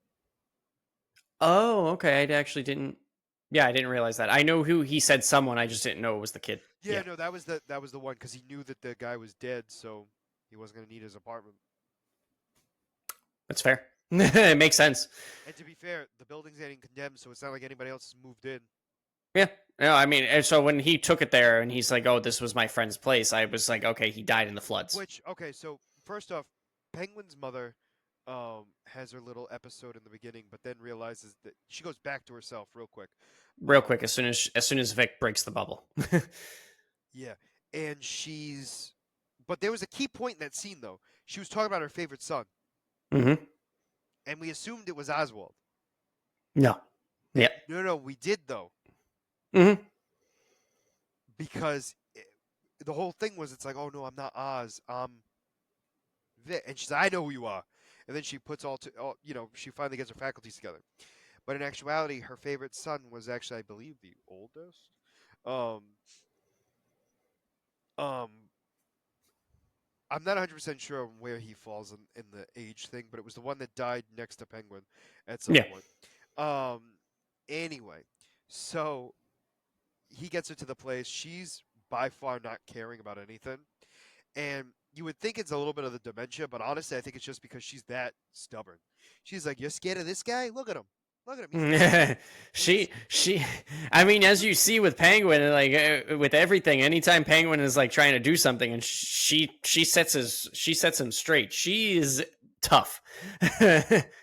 Oh, okay. I actually didn't. Yeah, I didn't realize that. I know who he said someone. I just didn't know it was the kid. Yeah, Yeah, no, that was the one because he knew that the guy was dead, so he wasn't gonna need his apartment. that's fair. It makes sense. And to be fair, the building's getting condemned, so it's not like anybody else has moved in. Yeah. No, I mean, and so when he took it there and he's like, "Oh, this was my friend's place," I was like, "Okay, he died in the floods." Which okay, so first off, Penguin's mother has her little episode in the beginning, but then realizes that she goes back to herself real quick. Real Um, quick, as soon as Vic breaks the bubble. yeah, and but there was a key point in that scene though. She was talking about her favorite son, Hmm. and we assumed it was Oswald. No. And Yeah. no, no, we did though, Hmm. because the whole thing was it's like, oh no, I'm not Oz, I'm Vic, and she's like, I know who you are, and then she puts she finally gets her faculties together. But in actuality, her favorite son was actually, I believe, the oldest. Um, Um, I'm not 100% sure on where he falls in the age thing, but it was the one that died next to Penguin at some Yeah. point. Um, anyway, so he gets her to the place. She's by far not caring about anything. And you would think it's a little bit of the dementia, but honestly, I think it's just because she's that stubborn. She's like, "You're scared of this guy? Look at him. Look at him. He's dead. He's she I mean, as you see with Penguin, like with everything, anytime Penguin is like trying to do something and she sets him straight, she is tough.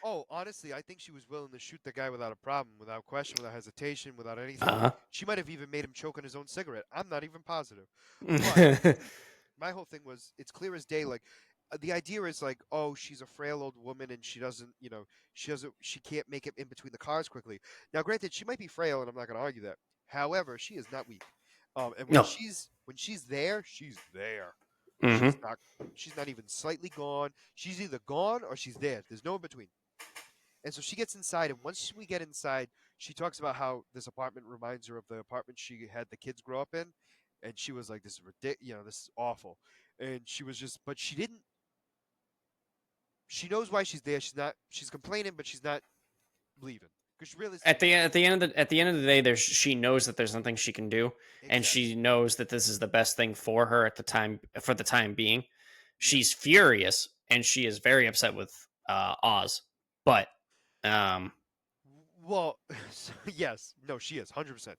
Oh, honestly, I think she was willing to shoot the guy without a problem, without question, without hesitation, without anything. uh-huh. She might have even made him choke on his own cigarette. I'm not even positive. But my whole thing was it's clear as day. Like the idea is like, oh, she's a frail old woman and she doesn't, she can't make it in between the cars quickly. Now, granted, she might be frail, and I'm not going to argue that. However, she is not weak. And No. when she's there, she's there. Hmm. She's not she's not even slightly gone. She's either gone or she's there. There's no in between. And so she gets inside, and once we get inside, she talks about how this apartment reminds her of the apartment she had the kids grow up in, and she was like, "This is ridiculous. This is awful." And she was just, but she didn't. She knows why she's there. She's not. She's complaining, but she's not leaving because At realistically, the end of the day, she knows that there's nothing she can do, and exactly. she knows that this is the best thing for her at the time for the time being. Yeah. She's furious and she is very upset with Oz, but um, Well, yes, no, she is 100%.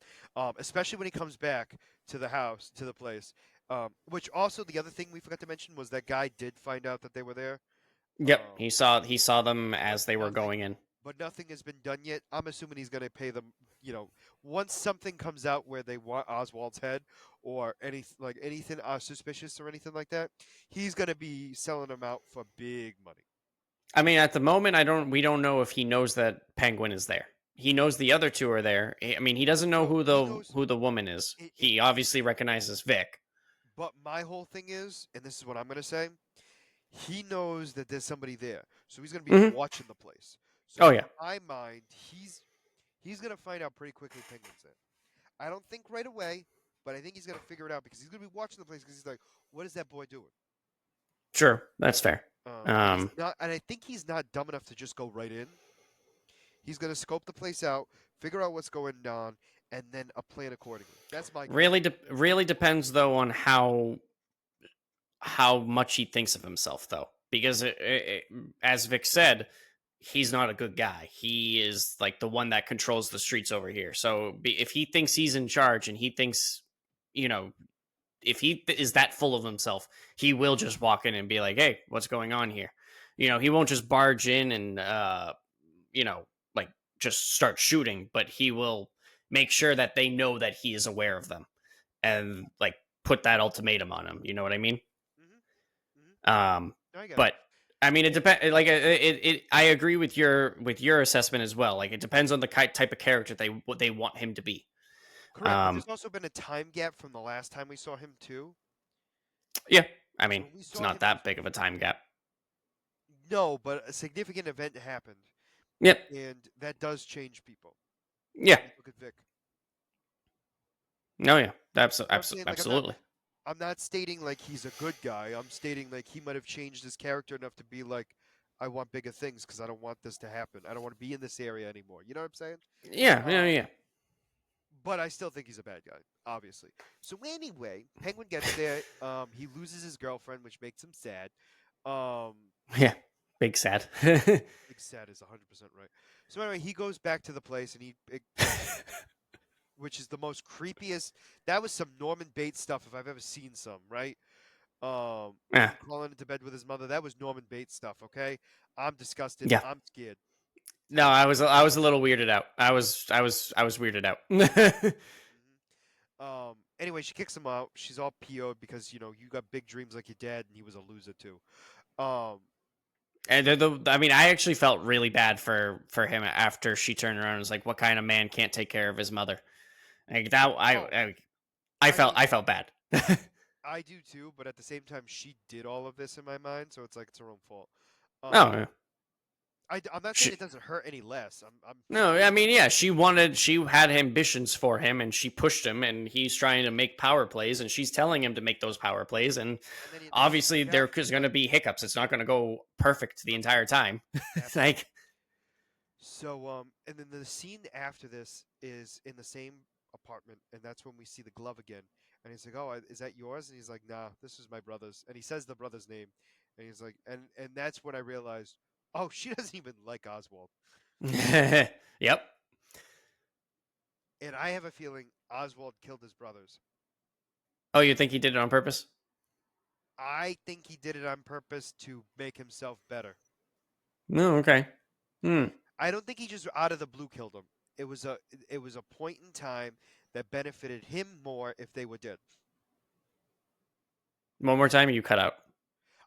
Especially when he comes back to the house, to the place. Which also the other thing we forgot to mention was that guy did find out that they were there. yep, Um, he saw them but as they were nothing going in. but nothing has been done yet. I'm assuming he's going to pay them, once something comes out where they want Oswald's head or anything suspicious or anything like that, he's going to be selling them out for big money. I mean, at the moment, I don't. We don't know if he knows that Penguin is there. He knows the other two are there. I mean, he doesn't know No, he knows who the woman is. it, He obviously recognizes Vic. but my whole thing is, and this is what I'm going to say, he knows that there's somebody there. So he's going to be Hmm. watching the place. Oh So in yeah, my mind, he's going to find out pretty quickly Penguin's there. I don't think right away, but I think he's going to figure it out because he's going to be watching the place because he's like, what is that boy doing? sure, that's fair. And he's Um, not, and I think he's not dumb enough to just go right in. He's going to scope the place out, figure out what's going on, and then plan accordingly. That's my gut really, feeling. really depends though on how much he thinks of himself, though, because as Vic said, he's not a good guy. He is like the one that controls the streets over here. So if he thinks he's in charge and he thinks, you know, if he is that full of himself, he will just walk in and be like, "Hey, what's going on here?" He won't just barge in and like just start shooting, but he will make sure that they know that he is aware of them and like put that ultimatum on him. You know what I mean? Hmm. Hmm. Um, No, I get it. but I mean, it depends. Like, I agree with your assessment as well. Like, it depends on the type of character what they want him to be. Correct, but Um, there's also been a time gap from the last time we saw him too. yeah, I Because mean, when we it's saw not him, that big of a time gap. no, but a significant event happened, Yep. and that does change people. Yeah. Like, look at Vic. No. Yeah. You know what I'm saying? Like Absolutely. I'm not stating like he's a good guy. I'm stating like he might have changed his character enough to be like, I want bigger things because I don't want this to happen. I don't want to be in this area anymore. You know what I'm saying? Yeah. Yeah. Um, Yeah. but I still think he's a bad guy, obviously. So anyway, Penguin gets there. He loses his girlfriend, which makes him sad. Um, Yeah. Big sad. big sad is 100% right. So anyway, he goes back to the place and which is the most creepiest. That was some Norman Bates stuff if I've ever seen some, right? Yeah. Him crawling into bed with his mother. That was Norman Bates stuff. Okay, I'm disgusted. Yeah. I'm scared. No, I was a little weirded out. I was weirded out. Anyway, she kicks him out. She's all PO'd because you got big dreams like your dad, and he was a loser too. Um, And I mean, I actually felt really bad for him after she turned around and was like, "What kind of man can't take care of his mother?" Like that, oh, I mean, I felt bad. I do too, but at the same time, she did all of this in my mind, so it's like it's her own fault. Oh, Um, yeah. I'm not saying She, it doesn't hurt any less. I'm no, saying I mean, yeah, she had ambitions for him, and she pushed him, and he's trying to make power plays, and she's telling him to make those power plays, and and then they shoot obviously there down. is going to Right. be hiccups. It's not going to go perfect the Perfect. entire time. Absolutely. Like, So and then the scene after this is in the same apartment, and that's when we see the glove again. And he's like, "Oh, is that yours?" And he's like, "Nah, this is my brother's." And he says the brother's name, and he's like, and that's when I realized, oh, she doesn't even like Oswald. yep. And I have a feeling Oswald killed his brothers. Oh, you think he did it on purpose? I think he did it on purpose to make himself better. No, okay. Hmm. I don't think he just out of the blue killed him. It was a point in time that benefited him more if they were dead. One more time, you cut out.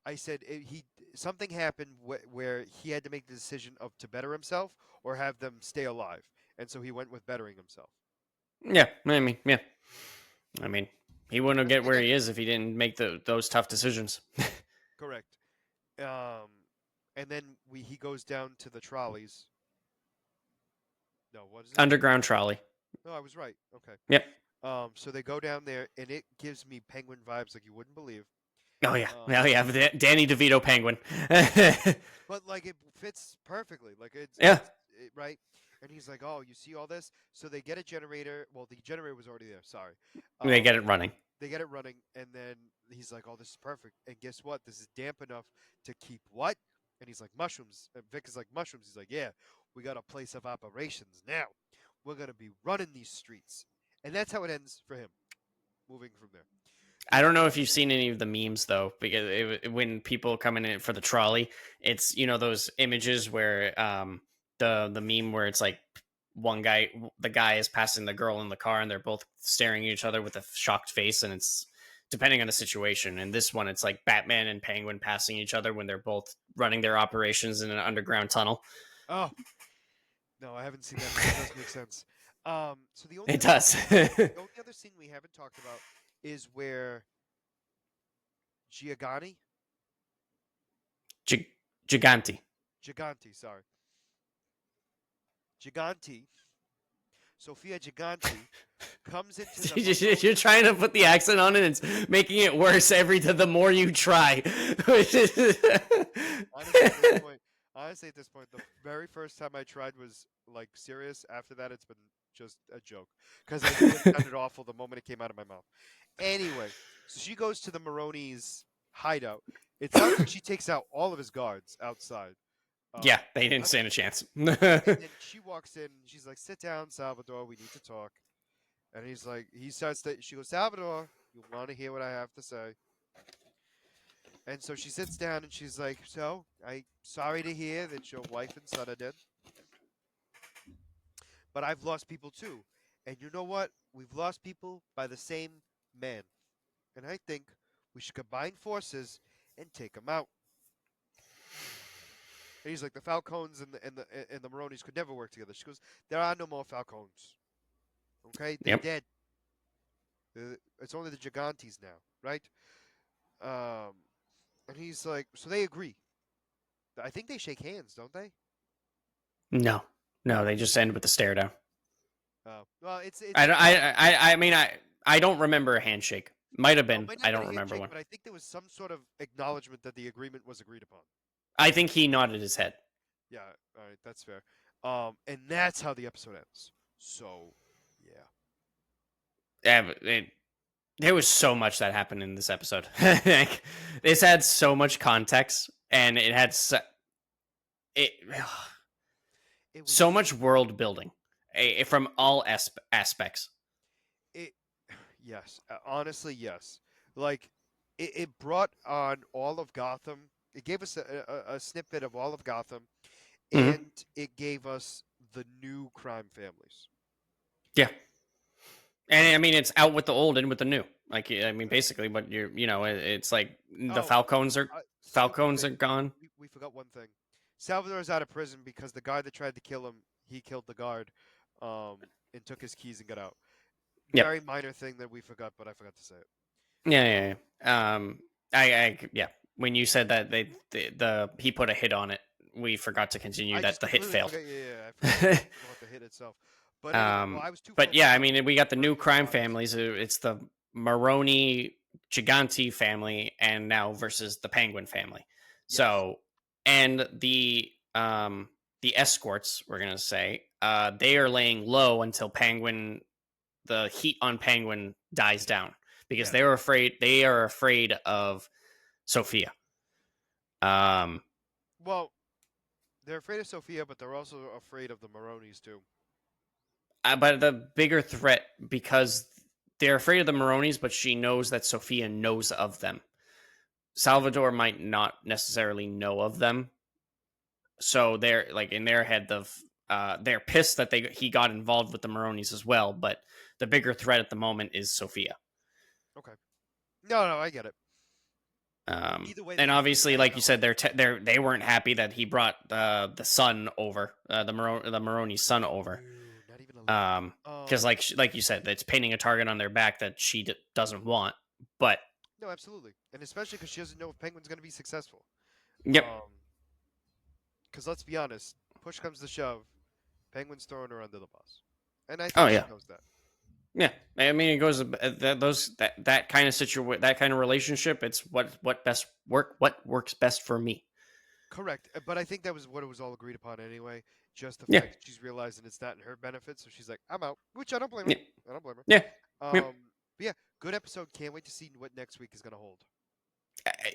I said he something happened where he had to make the decision of to better himself or have them stay alive, and so he went with bettering himself. Yeah, I mean, yeah. I mean, he wouldn't get And where then he is if he didn't make those tough decisions. correct. Um, and then he goes down to the trolleys. No, what is it? Underground trolley. No, I was right. Okay. Yep. So they go down there, and it gives me penguin vibes like you wouldn't believe. Oh yeah. Um, Oh yeah. Danny DeVito penguin. but like it fits perfectly. Like yeah. right. And he's like, "Oh, you see all this?" So they get a generator. Well, the generator was already there. Sorry. They Um, get it running. they get it running, and then he's like, "Oh, this is perfect." And guess what? This is damp enough to keep what? And he's like, "Mushrooms." And Vic is like, "Mushrooms." He's like, "Yeah, we got a place of operations now. We're gonna be running these streets." And that's how it ends for him. Moving from there. I The don't know if you've seen any of the memes though, because when people come in for the trolley, it's those images where the meme where it's like one guy, the guy is passing the girl in the car, and they're both staring at each other with a shocked face, and it's depending on the situation. And this one, it's like Batman and Penguin passing each other when they're both running their operations in an underground tunnel. oh no, I haven't seen that, but that does make sense. So It does. the only other scene we haven't talked about is where Giagani, Giganti. Giganti, sorry, Giganti, Sophia Giganti comes into the You're Maroni. trying to put the accent on it, and it's making it worse the more you try. Honestly, at this point, the very first time I tried was like serious. After that, it's been just a joke because I knew it sounded awful the moment it came out of my mouth. Anyway, so she goes to the Maroni's hideout. It sounds like she takes out all of his guards outside. Yeah, they I didn't was, stand a chance. and then she walks in. She's like, "Sit down, Salvador. We need to talk." And he's like, he starts to. She goes, "Salvador, you want to hear what I have to say?" And so she sits down and she's like, "So, I sorry to hear that your wife and son are dead, but I've lost people too. And you know what? We've lost people by the same man. And I think we should combine forces and take them out." And he's like, "The Falcons and the Maronis could never work together." She goes, "There are no more Falcons. Okay, they're Yep. dead. It's only the Gigantes now, right?" Um, and he's like, "So they agree. I think they shake hands, don't they?" No, no, they just end with the stare down. Well, it's I, don't- implied. I mean, I don't remember a handshake. Might have No, it been. might not I have been don't a remember handshake, one. but I think there was some sort of acknowledgement that the agreement was agreed upon. I think he nodded his head. Yeah, all right, that's fair. And that's how the episode ends. So, yeah. Yeah, there was so much that happened in this episode. Like, this had so much context, and it had it It was so much world building from all aspects. it. Yes, honestly, yes. Like it brought on all of Gotham. It gave us a snippet of all of Gotham, Mhm. and it gave us the new crime families. Yeah, and I mean, it's out with the old and with the new. Like, I mean, Yes. basically, what it's like the Oh, stupid Falcons are thing. gone. We forgot one thing. Salvador's out of prison because the guy that tried to kill him, he killed the guard, and took his keys and got out. Yep. Very minor thing that we forgot, but I forgot to say it. Yeah, yeah, yeah. Yeah. When you said that the he put a hit on it we forgot to continue I that just the hit completely failed. forgot. Yeah, I forgot about the hit itself. But anyway, well, I was too But yeah, focused I on mean, we got the new Bernie and crime bodies. families. It's the Maroni Gigante family, and now versus the Penguin family. Yes. So, and the escorts, we're gonna say, they are laying low until Penguin, the heat on Penguin dies down because Yes. they're afraid. They are afraid of Sophia. Um, Well, they're afraid of Sophia, but they're also afraid of the Maronis too. but the bigger threat because they're afraid of the Maronis, but she knows that Sophia knows of them. Salvador might not necessarily know of them, so they're like in their head they're pissed that he got involved with the Maronis as well. But the bigger threat at the moment is Sophia. Okay. No, I get it. Either way, they And need to get obviously, like you Agatha. said, they weren't happy that he brought the son over, the Maroni's son over, Ew, not even a little bit. because like you said, it's painting a target on their back that she doesn't want. But No, absolutely, and especially because she doesn't know if Penguin's going to be successful. yep, Um, because let's be honest, push comes to shove, Penguin's throwing her under the bus, and I oh think she yeah, knows that. yeah. I mean, it goes that kind of that kind of relationship. It's what works best for me. Correct, but I think that was what it was all agreed upon anyway. Just the Yeah, fact that she's realizing it's not in her benefit, so she's like, "I'm out," which I don't blame her. yeah, I don't blame yeah. her. Yep. But yeah, good episode. Can't wait to see what next week is going to hold.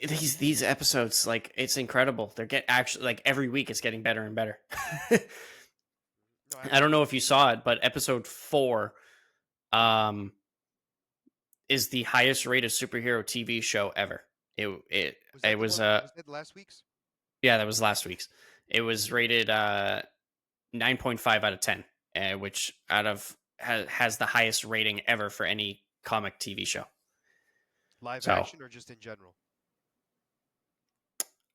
These episodes, like it's incredible. They're get actually like every week it's getting better and better. No, I don't absolutely. know if you saw it, but episode 4 um is the highest rated superhero TV show ever. It it Was it that the was one? Was that last week's? yeah, that was last week's. It was rated 9.5 out of 10, which out of has the highest rating ever for any comic TV show. Live So, action or just in general?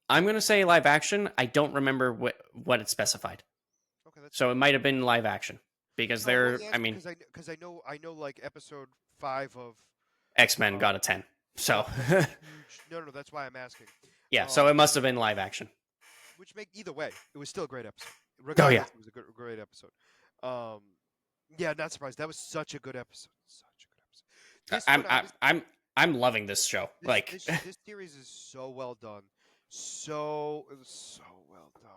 I'm going to say live action. I don't remember what it specified. Okay, that's So fair. it might have been live action because No, I'm they're only I asking mean, because I know like episode 5 of X-Men um got a 10. So, yep, that's a huge. No, that's why I'm asking. yeah, so Um, it must have been live action. which make either way, it was still a great episode. Oh yeah. Regardless, it was a great episode. Um, yeah, not surprised. That was such a good episode. Such a good episode. This I'm one, I, honestly, I'm loving this show. this Like this this series is so well done. It was so well done.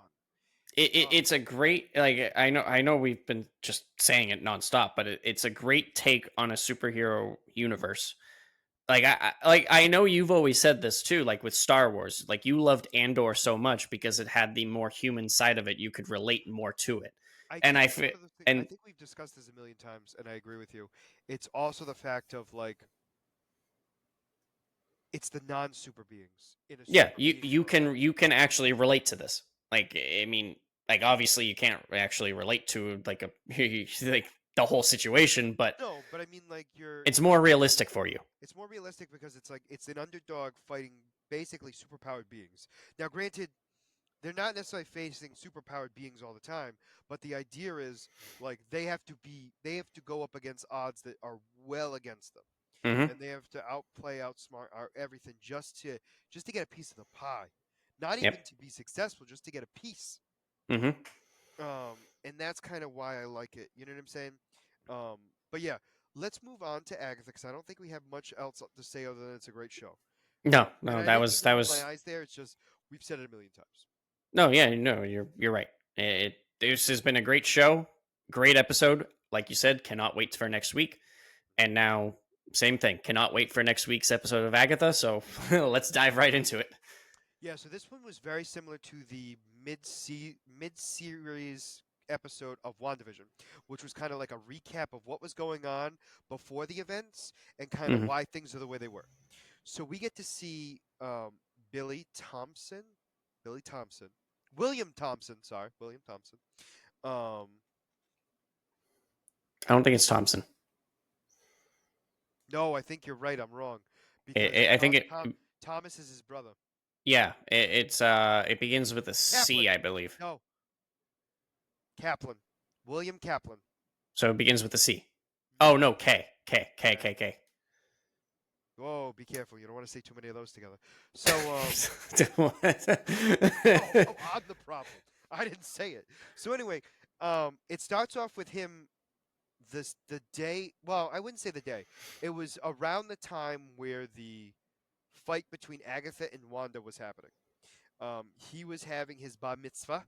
it's a great like I know we've been just saying it nonstop, but it's a great take on a superhero universe. Like I know you've always said this too, like with Star Wars. Like you loved Andor so much because it had the more human side of it. You could relate more to it. I And think it's one of the things. I and think we've discussed this a million times, and I agree with you. It's also the fact of like it's the non-super beings in a yeah, super you being you world. can you can actually relate to this. Like I mean, like obviously you can't actually relate to like a like the whole situation, but No, but I mean like it's more realistic for you. it's more realistic because it's like it's an underdog fighting basically superpowered beings. Now, granted, they're not necessarily facing superpowered beings all the time, but the idea is like they have to go up against odds that are well against them, Hmm. and they have to outplay, outsmart, everything just to get a piece of the pie, not Yep. even to be successful, just to get a piece. Hmm. And that's kind of why I like it. You know what I'm saying? Um, but yeah, let's move on to Agatha because I don't think we have much else to say other than it's a great show. No, And no, I that didn't mean was to that roll my was eyes there. It's just we've said it a million times. no, yeah, no, you're right. This has been a great show, great episode. Like you said, cannot wait for next week. And now, same thing, cannot wait for next week's episode of Agatha. So let's dive right into it. Yeah, so this one was very similar to the mid series episode of WandaVision, which was kind of like a recap of what was going on before the events and kind of Hmm. why things are the way they were. So we get to see Billy Thompson, Billy Thompson, William Thompson, sorry, William Thompson. Um, I don't think it's Thompson. no, I think you're right. I'm wrong because I think Thomas is his brother. yeah, it begins with a Kaplan. C, I believe. No, Kaplan. William Kaplan. So it begins with a C. Oh No, no, K, K, K, yeah. K, K. Whoa, be careful. You don't want to say too many of those together. So, oh, I'm the problem. I didn't say it. So anyway, it starts off with him the day. Well, I wouldn't say the day. It was around the time where the fight between Agatha and Wanda was happening. He was having his bar mitzvah,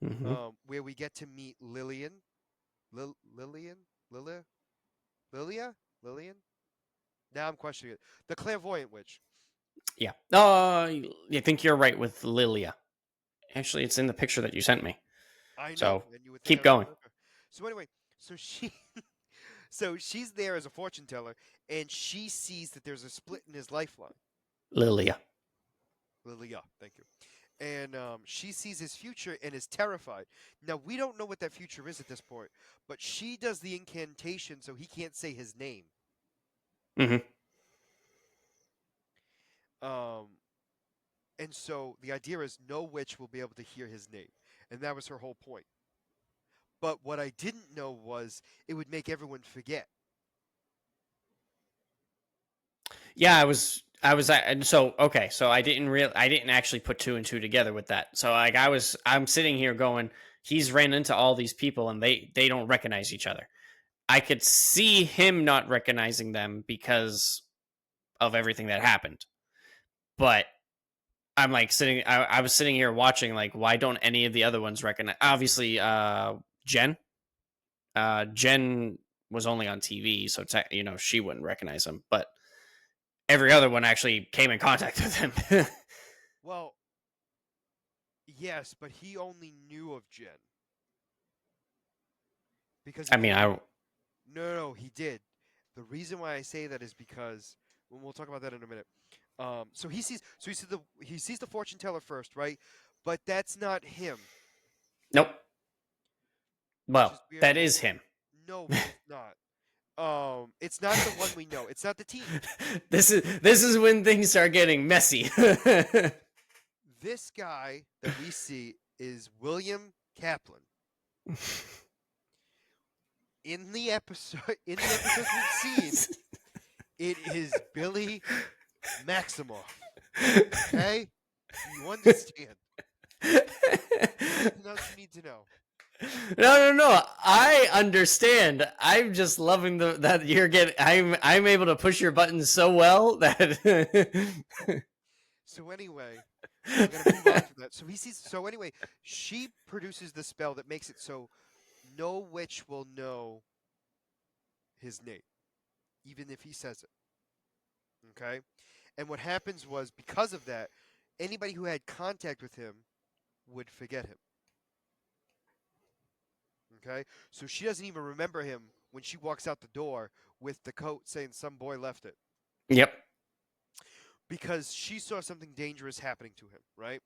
Hmm. where we get to meet Lillian, Lillian, Lilia, Lilia, Lillian. Now I'm questioning it. The clairvoyant witch. Yeah. You think you're right with Lilia. Actually, it's in the picture that you sent me. I know, So and you would think keep I would going. believe her. So anyway, so she, so she's there as a fortune teller, and she sees that there's a split in his lifeline. Lilia. Lilia, thank you. And she sees his future and is terrified. Now we don't know what that future is at this point, but she does the incantation so he can't say his name. Hmm. Um, and so the idea is no witch will be able to hear his name, and that was her whole point. But what I didn't know was it would make everyone forget. Yeah, so okay, so I didn't actually put two and two together with that. So like I'm sitting here going, he's ran into all these people and they don't recognize each other. I could see him not recognizing them because of everything that happened. But I'm like I was sitting here watching, like, why don't any of the other ones recognize? Obviously, Jen. Jen was only on TV, so she wouldn't recognize him. But every other one actually came in contact with him. Well, yes, but he only knew of Jen because he I mean, came. I No, no, he did. The reason why I say that is because we'll talk about that in a minute. He sees the fortune teller first, right? But that's not him, nope. which Well, is weird. that is him. No, but it's not. It's not the one we know. It's not the team. This is when things start getting messy. This guy that we see is William Kaplan. In the episodes we've seen, it is Billy Maximoff. Okay? Do you understand? Anything else you need to know? No. I understand. I'm just loving that you're getting. I'm able to push your buttons so well that. So anyway, we're gonna move on from that. So he sees. So anyway, she produces the spell that makes it so no witch will know his name, even if he says it. Okay, and what happens was because of that, anybody who had contact with him would forget him. Okay, so she doesn't even remember him when she walks out the door with the coat saying some boy left it Yep. because she saw something dangerous happening to him. Right.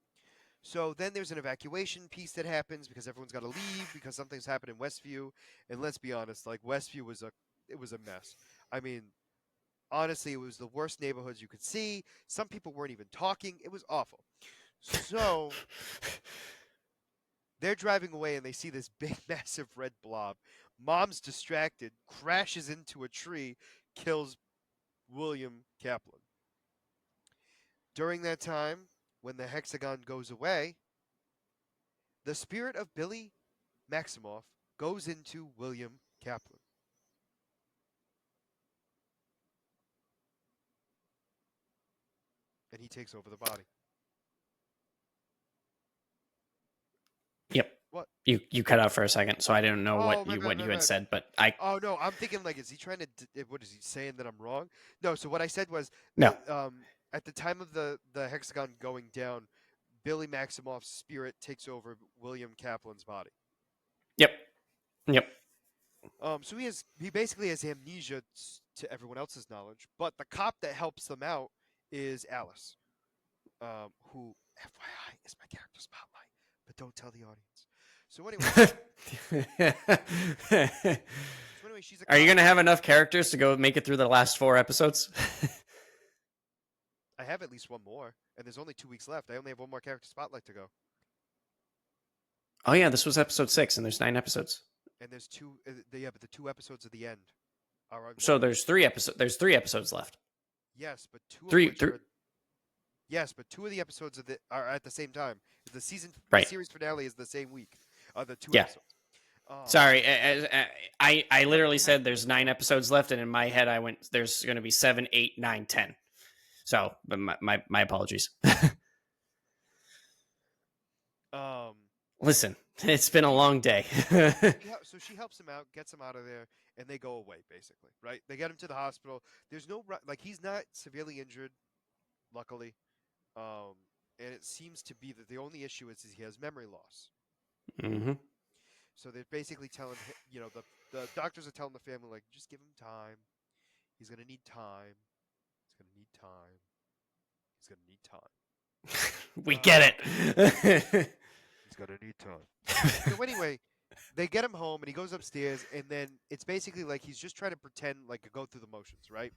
So then there's an evacuation piece that happens because everyone's got to leave because something's happened in Westview. And let's be honest, like Westview was a mess. I mean, honestly, it was the worst neighborhoods you could see. Some people weren't even talking. It was awful. So they're driving away and they see this big, massive red blob. Mom's distracted, crashes into a tree, kills William Kaplan. During that time, when the hexagon goes away, the spirit of Billy Maximoff goes into William Kaplan. And he takes over the body. Yep. What? You cut out for a second, so I didn't know Oh, what you my had bad. said, but I Oh no, I'm thinking like, is he trying to? What is he saying that I'm wrong? No. So what I said was no. at the time of the hexagon going down, Billy Maximoff's spirit takes over William Kaplan's body. Yep. Yep. So he basically has amnesia to everyone else's knowledge, but the cop that helps them out is Alice, who FYI is my character spotlight, but don't tell the audience. So anyway, she's a Are you cop. gonna have enough characters to go make it through the last 4 episodes? I have at least one more, and there's only 2 weeks left. I only have one more character spotlight to go, Oh yeah, this was episode 6, and there's 9 episodes. and there's but the 2 episodes at the end are So one. there's 3 episodes. There's 3 episodes left. Yes, but two of Three, which three. are yes, but two of the episodes are at the same time. The Right. series finale is the same week. The two Yeah. episodes. Um, Sorry, I yep. literally Go ahead. said there's 9 episodes left, and in my head I went there's going to be 7, 8, 9, 10. So, but my apologies. Um, Listen, it's been a he long day. so she helps him out, gets him out of there, and they go away. Basically, right? They get him to the hospital. There's no like he's not severely injured, luckily. Um, and it seems to be that the only issue is he has memory loss. Hmm. So they're basically telling him, the doctors are telling the family like, just give him time. He's gonna need time. He's gonna need time. He's gonna need time. We Uh, get it. he's gonna need time. So anyway, they get him home and he goes upstairs and then it's basically like he's just trying to pretend like to go through the motions, right?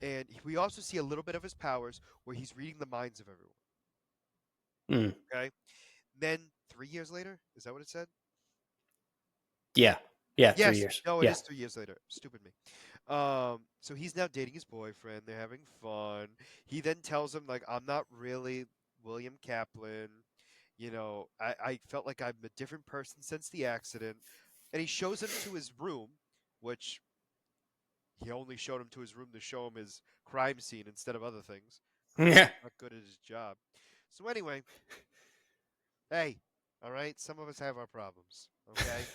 And we also see a little bit of his powers where he's reading the minds of everyone. Mm, Okay. Then 3 years later, is that what it said? yeah, yeah, three Yes. years. No, it Yeah. is 3 years later. Stupid me. So he's now dating his boyfriend. They're having fun. He then tells him like, "I'm not really William Kaplan. I felt like I'm a different person since the accident." And he shows him to his room, which he only showed him to his room to show him his crime scene instead of other things. Clearly, Yeah. he's not good at his job. So anyway, hey, all right, some of us have our problems. Okay.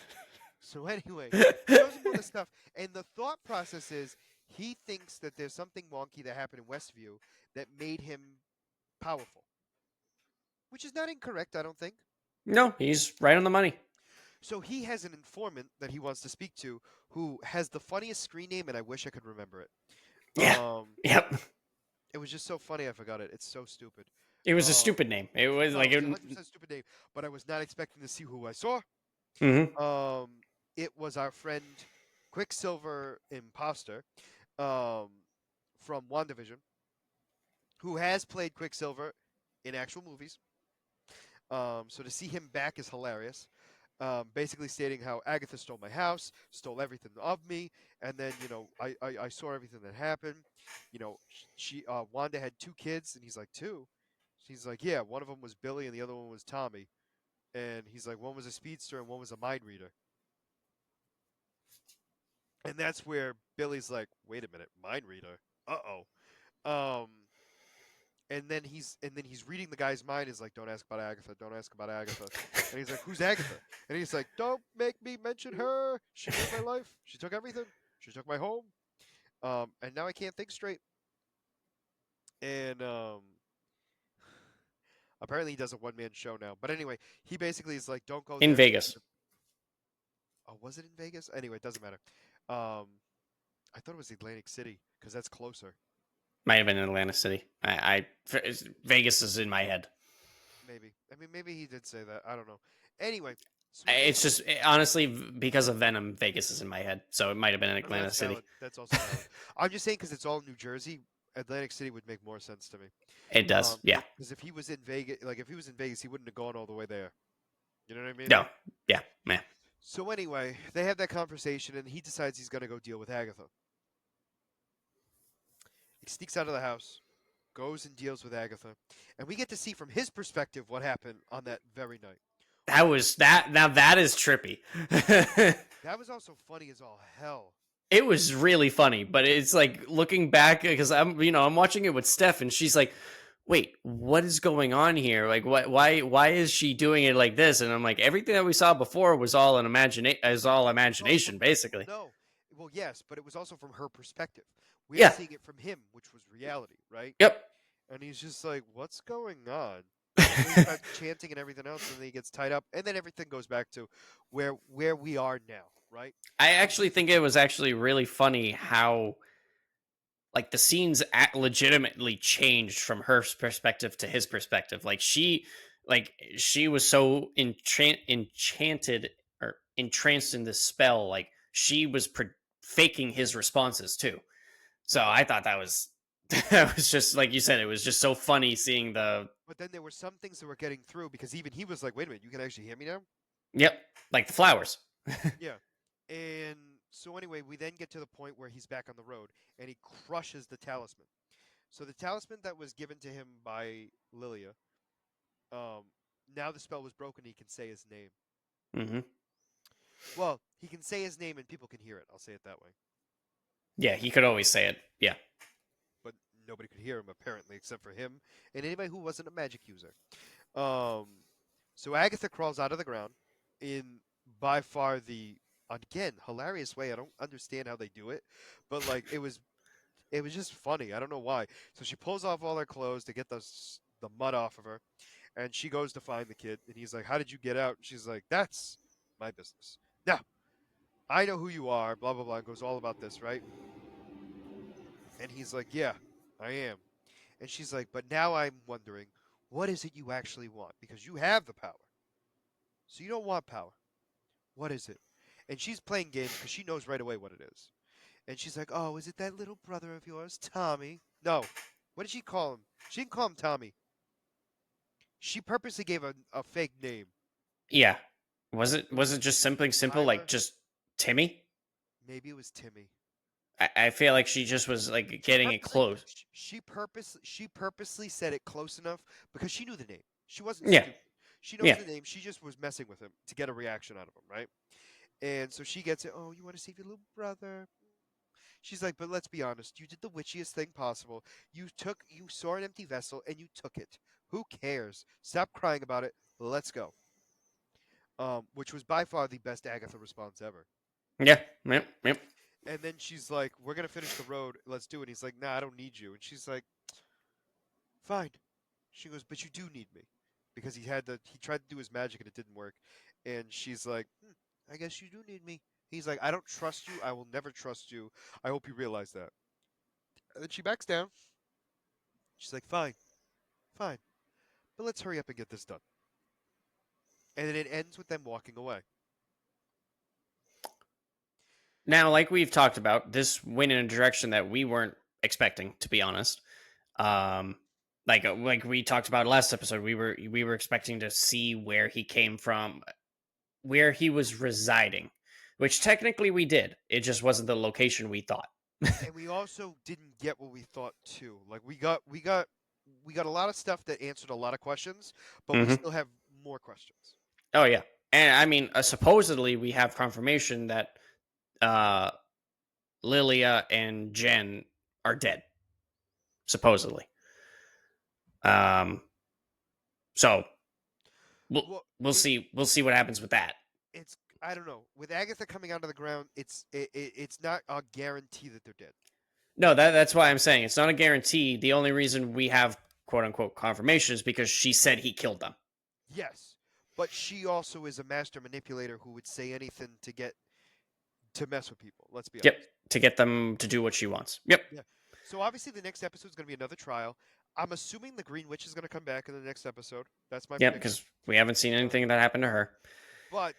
So anyway, he shows him all this stuff, and the thought process is he thinks that there's something wonky that happened in Westview that made him powerful, which is not incorrect, I don't think. No, he's right on the money. So he has an informant that he wants to speak to who has the funniest screen name, and I wish I could remember it. Yeah. Yep. It was just so funny I forgot it. It's so stupid. It was a Um, stupid name. It was no, like it was 100% stupid name, but I was not expecting to see who I saw. Mhm. Um, it was our friend Quicksilver Imposter, um, from WandaVision, who has played Quicksilver in actual movies. So to see him back is hilarious. Basically stating how Agatha stole my house, stole everything of me, and then I saw everything that happened. Wanda had two kids, and he's like two. She's like, yeah, one of them was Billy, and the other one was Tommy. And he's like, one was a speedster, and one was a mind reader. And that's where Billy's like, wait a minute, mind reader. Uh-oh. Um, and then he's reading the guy's mind. Is like, don't ask about Agatha. Don't ask about Agatha. And he's like, who's Agatha? And he's like, don't make me mention her. She ruined my life. She took everything. She took my home. And now I can't think straight. And apparently he does a one man show now. But anyway, he basically is like, don't go In there because Vegas. oh, was it in Vegas? Anyway, it doesn't matter. Um, I thought it was Atlantic City because that's closer. Might have been in Atlantic City. Vegas is in my head. Maybe. I mean, maybe he did say that. I don't know. Anyway, so we It's basically just honestly because of Venom, Vegas is in my head. So it might have been in oh, Atlantic that's City. valid. That's also valid. I'm just saying because it's all New Jersey. Atlantic City would make more sense to me. It does. Yeah. Because if he was in Vegas, like if he was in Vegas, he wouldn't have gone all the way there. You know what I mean? No. Yeah. Man. So anyway, they have that conversation, and he decides he's gonna go deal with Agatha. He sneaks out of the house, goes and deals with Agatha, and we get to see from his perspective what happened on that very night. That was that. Now that is trippy. That was also funny as all hell. It was really funny, but it's like looking back because I'm watching it with Steph, and she's like, "Wait, what is going on here? Like, why is she doing it like this?" And I'm like, "Everything that we saw before was all It's all from imagination, her. basically." No, well, yes, but it was also from her perspective. We're Yeah. seeing it from him, which was reality, right? Yep. And he's just like, "What's going on?" And he starts chanting and everything else, and then he gets tied up, and then everything goes back to where we are now, right? I actually think it was actually really funny how like the scenes legitimately changed from her perspective to his perspective. She was so enchanted or entranced in this spell, like she was faking his responses too. So Right. I thought that was that was just like you said. It was just so funny seeing the But then there were some things that were getting through because even he was like, "Wait a minute, you can actually hear me now?" yep, like the flowers. Yeah. And so anyway, we then get to the point where he's back on the road and he crushes the talisman. So the talisman that was given to him by Lilia, um, now the spell was broken. He can say his name. Hmm. Well, he can say his name and people can hear it. I'll say it that way. Yeah, he could always say it. Yeah. But nobody could hear him apparently, except for him and anybody who wasn't a magic user. Um, so Agatha crawls out of the ground in by far the again hilarious way. I don't understand how they do it, but like it was just funny. I don't know why. So she pulls off all her clothes to get the mud off of her, and she goes to find the kid. And he's like, "How did you get out?" And she's like, "That's my business. Now I know who you are." Blah blah blah. And goes all about this, right? And he's like, "Yeah, I am." And she's like, "But now I'm wondering, what is it you actually want? Because you have the power, so you don't want power. What is it?" And she's playing games because she knows right away what it is. And she's like, "Oh, is it that little brother of yours, Tommy?" No. What did she call him? She didn't call him Tommy. She purposely gave a fake name. Yeah. Was it Was just something simple like Tyler? just Timmy? Maybe it was Timmy. I feel like she just was like She getting it purposely close. she purposely said it close enough because she knew the name. She wasn't Yeah. stupid. She knows Yeah. the name. She just was messing with him to get a reaction out of him, right? And so she gets it. "Oh, you want to save your little brother?" She's like, "But let's be honest. You did the witchiest thing possible. You saw an empty vessel and you took it. Who cares? Stop crying about it. Let's go." Which was by far the best Agatha response ever. Yeah. Yep. Yep. And then she's like, "We're gonna finish the road. Let's do it." And he's like, "Nah, I don't need you." And she's like, "Fine." She goes, "But you do need me," because he tried to do his magic and it didn't work. And she's like, "I guess you do need me." He's like, "I don't trust you. I will never trust you. I hope you realize that." And then she backs down. She's like, "Fine, fine, but let's hurry up and get this done." And then it ends with them walking away. Now, like we've talked about, this went in a direction that we weren't expecting, to be honest. Um, like we talked about last episode, we were expecting to see where he came from, where he was residing, which technically we did. It just wasn't the location we thought. And we also didn't get what we thought too. Like we got a lot of stuff that answered a lot of questions, but we Hmm. still have more questions. Oh yeah, and I mean, supposedly we have confirmation that uh, Lilia and Jen are dead. Supposedly, um, so we'll Well, we'll it, see we'll see what happens with that. it's I don't know. With Agatha coming out of the ground, it's not a guarantee that they're dead. No, that's why I'm saying it's not a guarantee. The only reason we have quote unquote confirmation is because she said he killed them. Yes, but she also is a master manipulator who would say anything to mess with people. Let's be Yep, honest. to get them to do what she wants. Yep, Yeah. So obviously the next episode is going to be another trial. I'm assuming the Green Witch is going to come back in the next episode. That's my yep, prediction. because we haven't seen Uh, anything that happened to her. but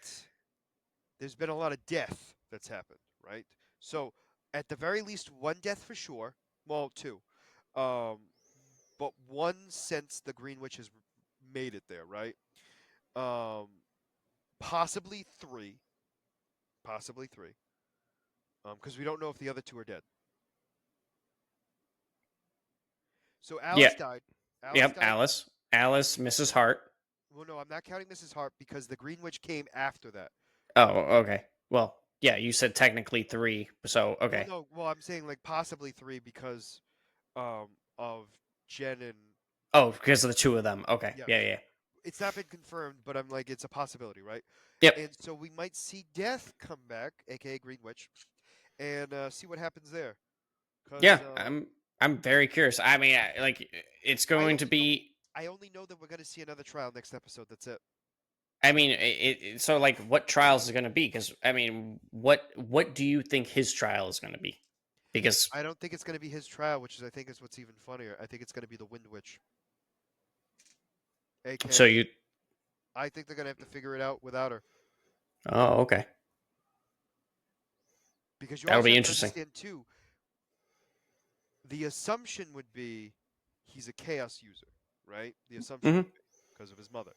there's been a lot of death that's happened, right? So at the very least, one death for sure. Well, two. Um, but one since the Green Witch has made it there, right? Um, possibly three. Possibly three. Because we don't know if the other two are dead. So Yeah, Alice died. Alice yep, died. Alice, Mrs. Hart. Well, no, I'm not counting Mrs. Hart because the Green Witch came after that. Oh, okay. Well, yeah, you said technically three, so Well, okay. no, well, I'm saying like possibly three because of Jen and Oh, because of the two of them. Okay, yeah. yeah, yeah, It's not been confirmed, but I'm like it's a possibility, right? yep, And so we might see Death come back, aka Green Witch, and see what happens there. yeah. Because I'm very curious. I mean, like it's I going to only know be. I only know that we're going to see another trial next episode. That's it. I mean, so like, what trials is going to be? Because I mean, what do you think his trial is going to be? Because I don't think it's going to be his trial, which is I think is what's even funnier. I think it's going to be the Wind Witch, so aka you. I think they're going to have to figure it out without her. Oh, okay, Because you that'll also be have to interesting. understand too, the assumption would be he's a chaos user, right? The assumption Hmm. would be because of his mother.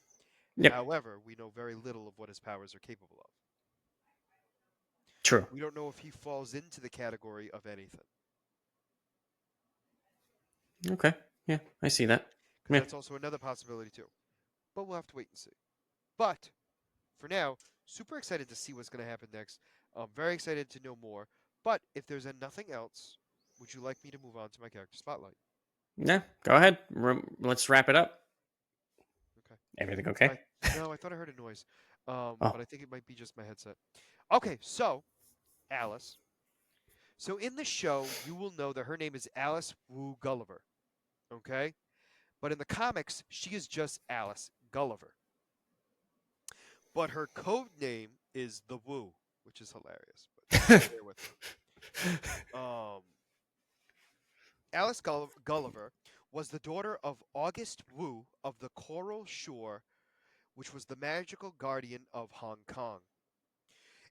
Yep, However, we know very little of what his powers are capable of. true. We don't know if he falls into the category of anything. Okay. Yeah, I see that. because Yeah. that's also another possibility too. But we'll have to wait and see. But for now, super excited to see what's going to happen next. I'm very excited to know more. But if there's nothing else, would you like me to move on to my character spotlight? Yeah. Go ahead. Let's wrap it up. Okay. Everything okay? No, I thought I heard a noise, but Oh. I think it might be just my headset. Okay, so Alice. So in the show, you will know that her name is Alice Wu Gulliver. Okay, but in the comics, she is just Alice Gulliver. But her code name is the Wu, which is hilarious. But bear with me. Um, Alice Gulliver was the daughter of August Wu of the Coral Shore, which was the magical guardian of Hong Kong,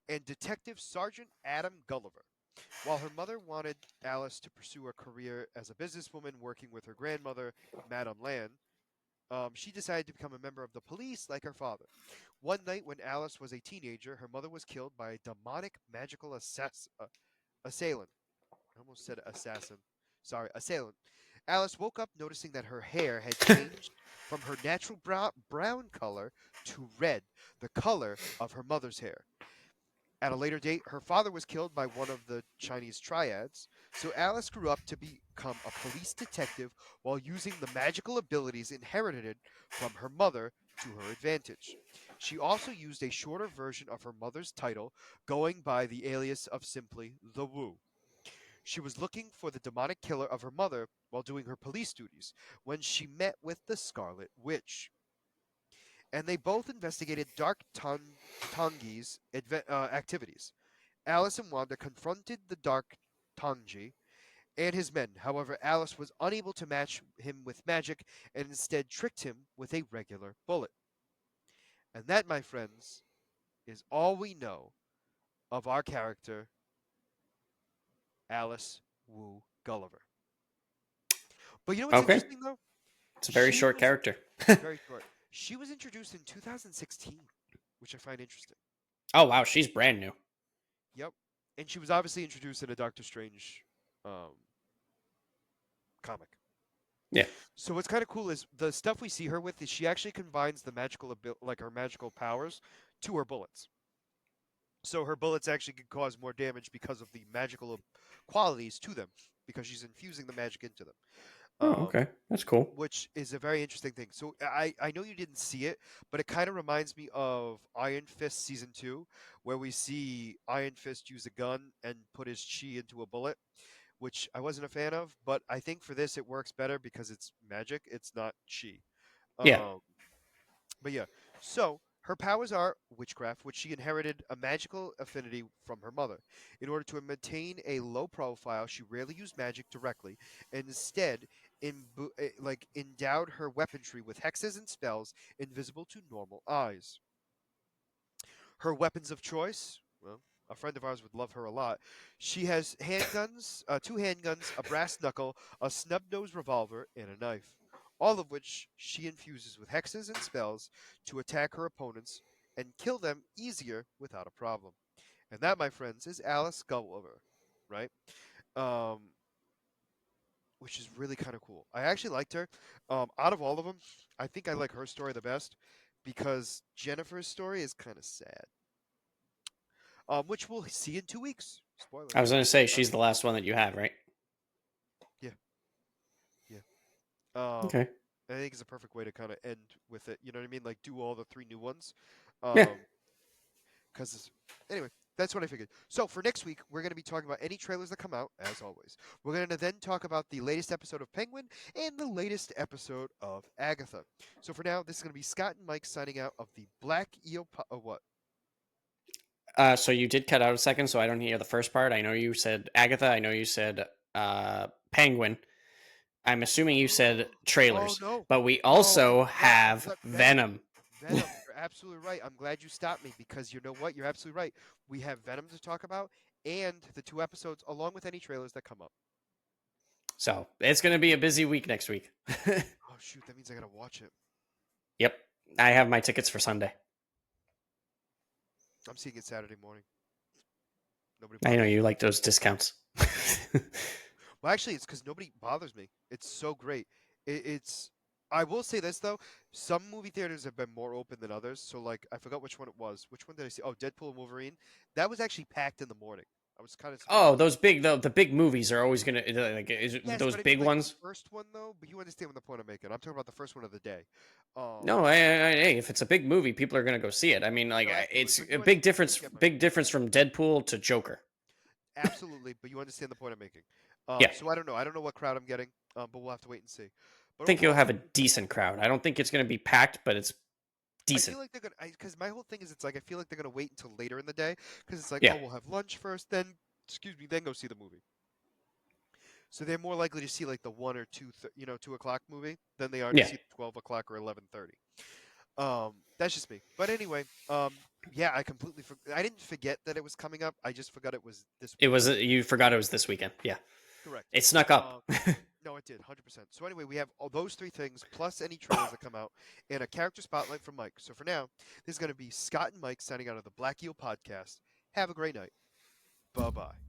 and Detective Sergeant Adam Gulliver. While her mother wanted Alice to pursue a career as a businesswoman working with her grandmother, Madame Lan, she decided to become a member of the police like her father. One night when Alice was a teenager, her mother was killed by a demonic magical assailant. I almost said assassin. Sorry, assailant. Alice woke up noticing that her hair had changed from her natural brown color to red, the color of her mother's hair. At a later date, her father was killed by one of the Chinese triads, so Alice grew up to become a police detective while using the magical abilities inherited from her mother to her advantage. She also used a shorter version of her mother's title, going by the alias of simply the Wu. She was looking for the demonic killer of her mother while doing her police duties when she met with the Scarlet Witch, and they both investigated Dark Tongi's activities. Alice and Wanda confronted the Dark Tongji and his men. However, Alice was unable to match him with magic and instead tricked him with a regular bullet. And that, my friends, is all we know of our character, Alice Wu Gulliver. But you know what's Okay. interesting, though? It's a very She short was character. very short. She was introduced in 2016, which I find interesting. Oh wow, she's brand new. Yep. And she was obviously introduced in a Doctor Strange um, comic. Yeah. So what's kind of cool is the stuff we see her with is she actually combines the like her magical powers to her bullets. So her bullets actually can cause more damage because of the magical qualities to them, because she's infusing the magic into them. Oh, Um, okay. That's cool. which is a very interesting thing. So I know you didn't see it, but it kind of reminds me of Iron Fist season 2, where we see Iron Fist use a gun and put his chi into a bullet, which I wasn't a fan of. But I think for this it works better because it's magic; it's not chi. Yeah. Um, but yeah, so her powers are witchcraft, which she inherited a magical affinity from her mother. In order to maintain a low profile, she rarely used magic directly, and instead endowed her weaponry with hexes and spells invisible to normal eyes. Her weapons of choice, well, a friend of ours would love her a lot. She has handguns, two handguns, a brass knuckle, a snub-nosed revolver, and a knife, all of which she infuses with hexes and spells to attack her opponents and kill them easier without a problem. And that, my friends, is Alice Gulliver, right? Um, which is really kind of cool. I actually liked her. Out of all of them, I think I like her story the best because Jennifer's story is kind of sad, which we'll see in 2 weeks. Spoiler. I was gonna say Uh, she's the last one that you have, right? yeah, yeah. Um, Okay. I think it's a perfect way to kind of end with it. You know what I mean? Like do all the three new ones. Yeah. Um, because anyway, that's what I figured. So for next week, we're going to be talking about any trailers that come out, as always. We're going to then talk about the latest episode of Penguin and the latest episode of Agatha. So for now, this is going to be Scott and Mike signing out of the Black Eel. What? So you did cut out a second, so I don't hear the first part. I know you said Agatha. I know you said Penguin. I'm assuming you said Oh trailers, no, but we no, I also forgot. I have forgot Venom. Venom. Venom. You're absolutely right. I'm glad you stopped me because you know what? You're absolutely right. We have Venom to talk about and the 2 episodes, along with any trailers that come up. So it's going to be a busy week next week. Oh shoot, that means I gotta watch it. Yep. I have my tickets for Sunday. I'm seeing it Saturday morning. Nobody I know bothers you me. like those discounts. Well, Well, actually, it's because nobody bothers me. It's so great. It's. I will say this though, some movie theaters have been more open than others. So like, I forgot which one it was. Which one did I see? Oh, Deadpool and Wolverine. That was actually packed in the morning. I was kind of Oh, surprised. those big the big movies are always gonna like Yes, those but I mean big like the ones. first one though. But you understand what the point I'm making. I'm talking about the first one of the day. Um, No, hey, if it's a big movie, people are gonna go see it. I mean, like no, absolutely. it's But a you big you difference. get my Big difference from Deadpool to Joker. absolutely. But you understand the point I'm making. Yeah, So I don't know. I don't know what crowd I'm getting. But we'll have to wait and see. But think you'll overall, have a decent crowd. I don't think it's gonna be packed, but it's I decent. feel like they're gonna. Because my whole thing is, it's like I feel like they're gonna wait until later in the day. Because it's like, Yeah, oh, we'll have lunch first, then excuse me, then go see the movie. So they're more likely to see like the 1 or 2, 2 o'clock movie than they are to yeah. see the 12 o'clock or 11:30. That's just me. But anyway, yeah, I didn't forget that it was coming up. I just forgot it was this It was weekend. you forgot it was this weekend. Yeah, Correct. it snuck Um, up. no, it did, 100%. So anyway, we have all those three things plus any trailers that come out and a character spotlight from Mike. So for now, this is going to be Scott and Mike signing out of the Black Eel podcast. Have a great night. Bye bye.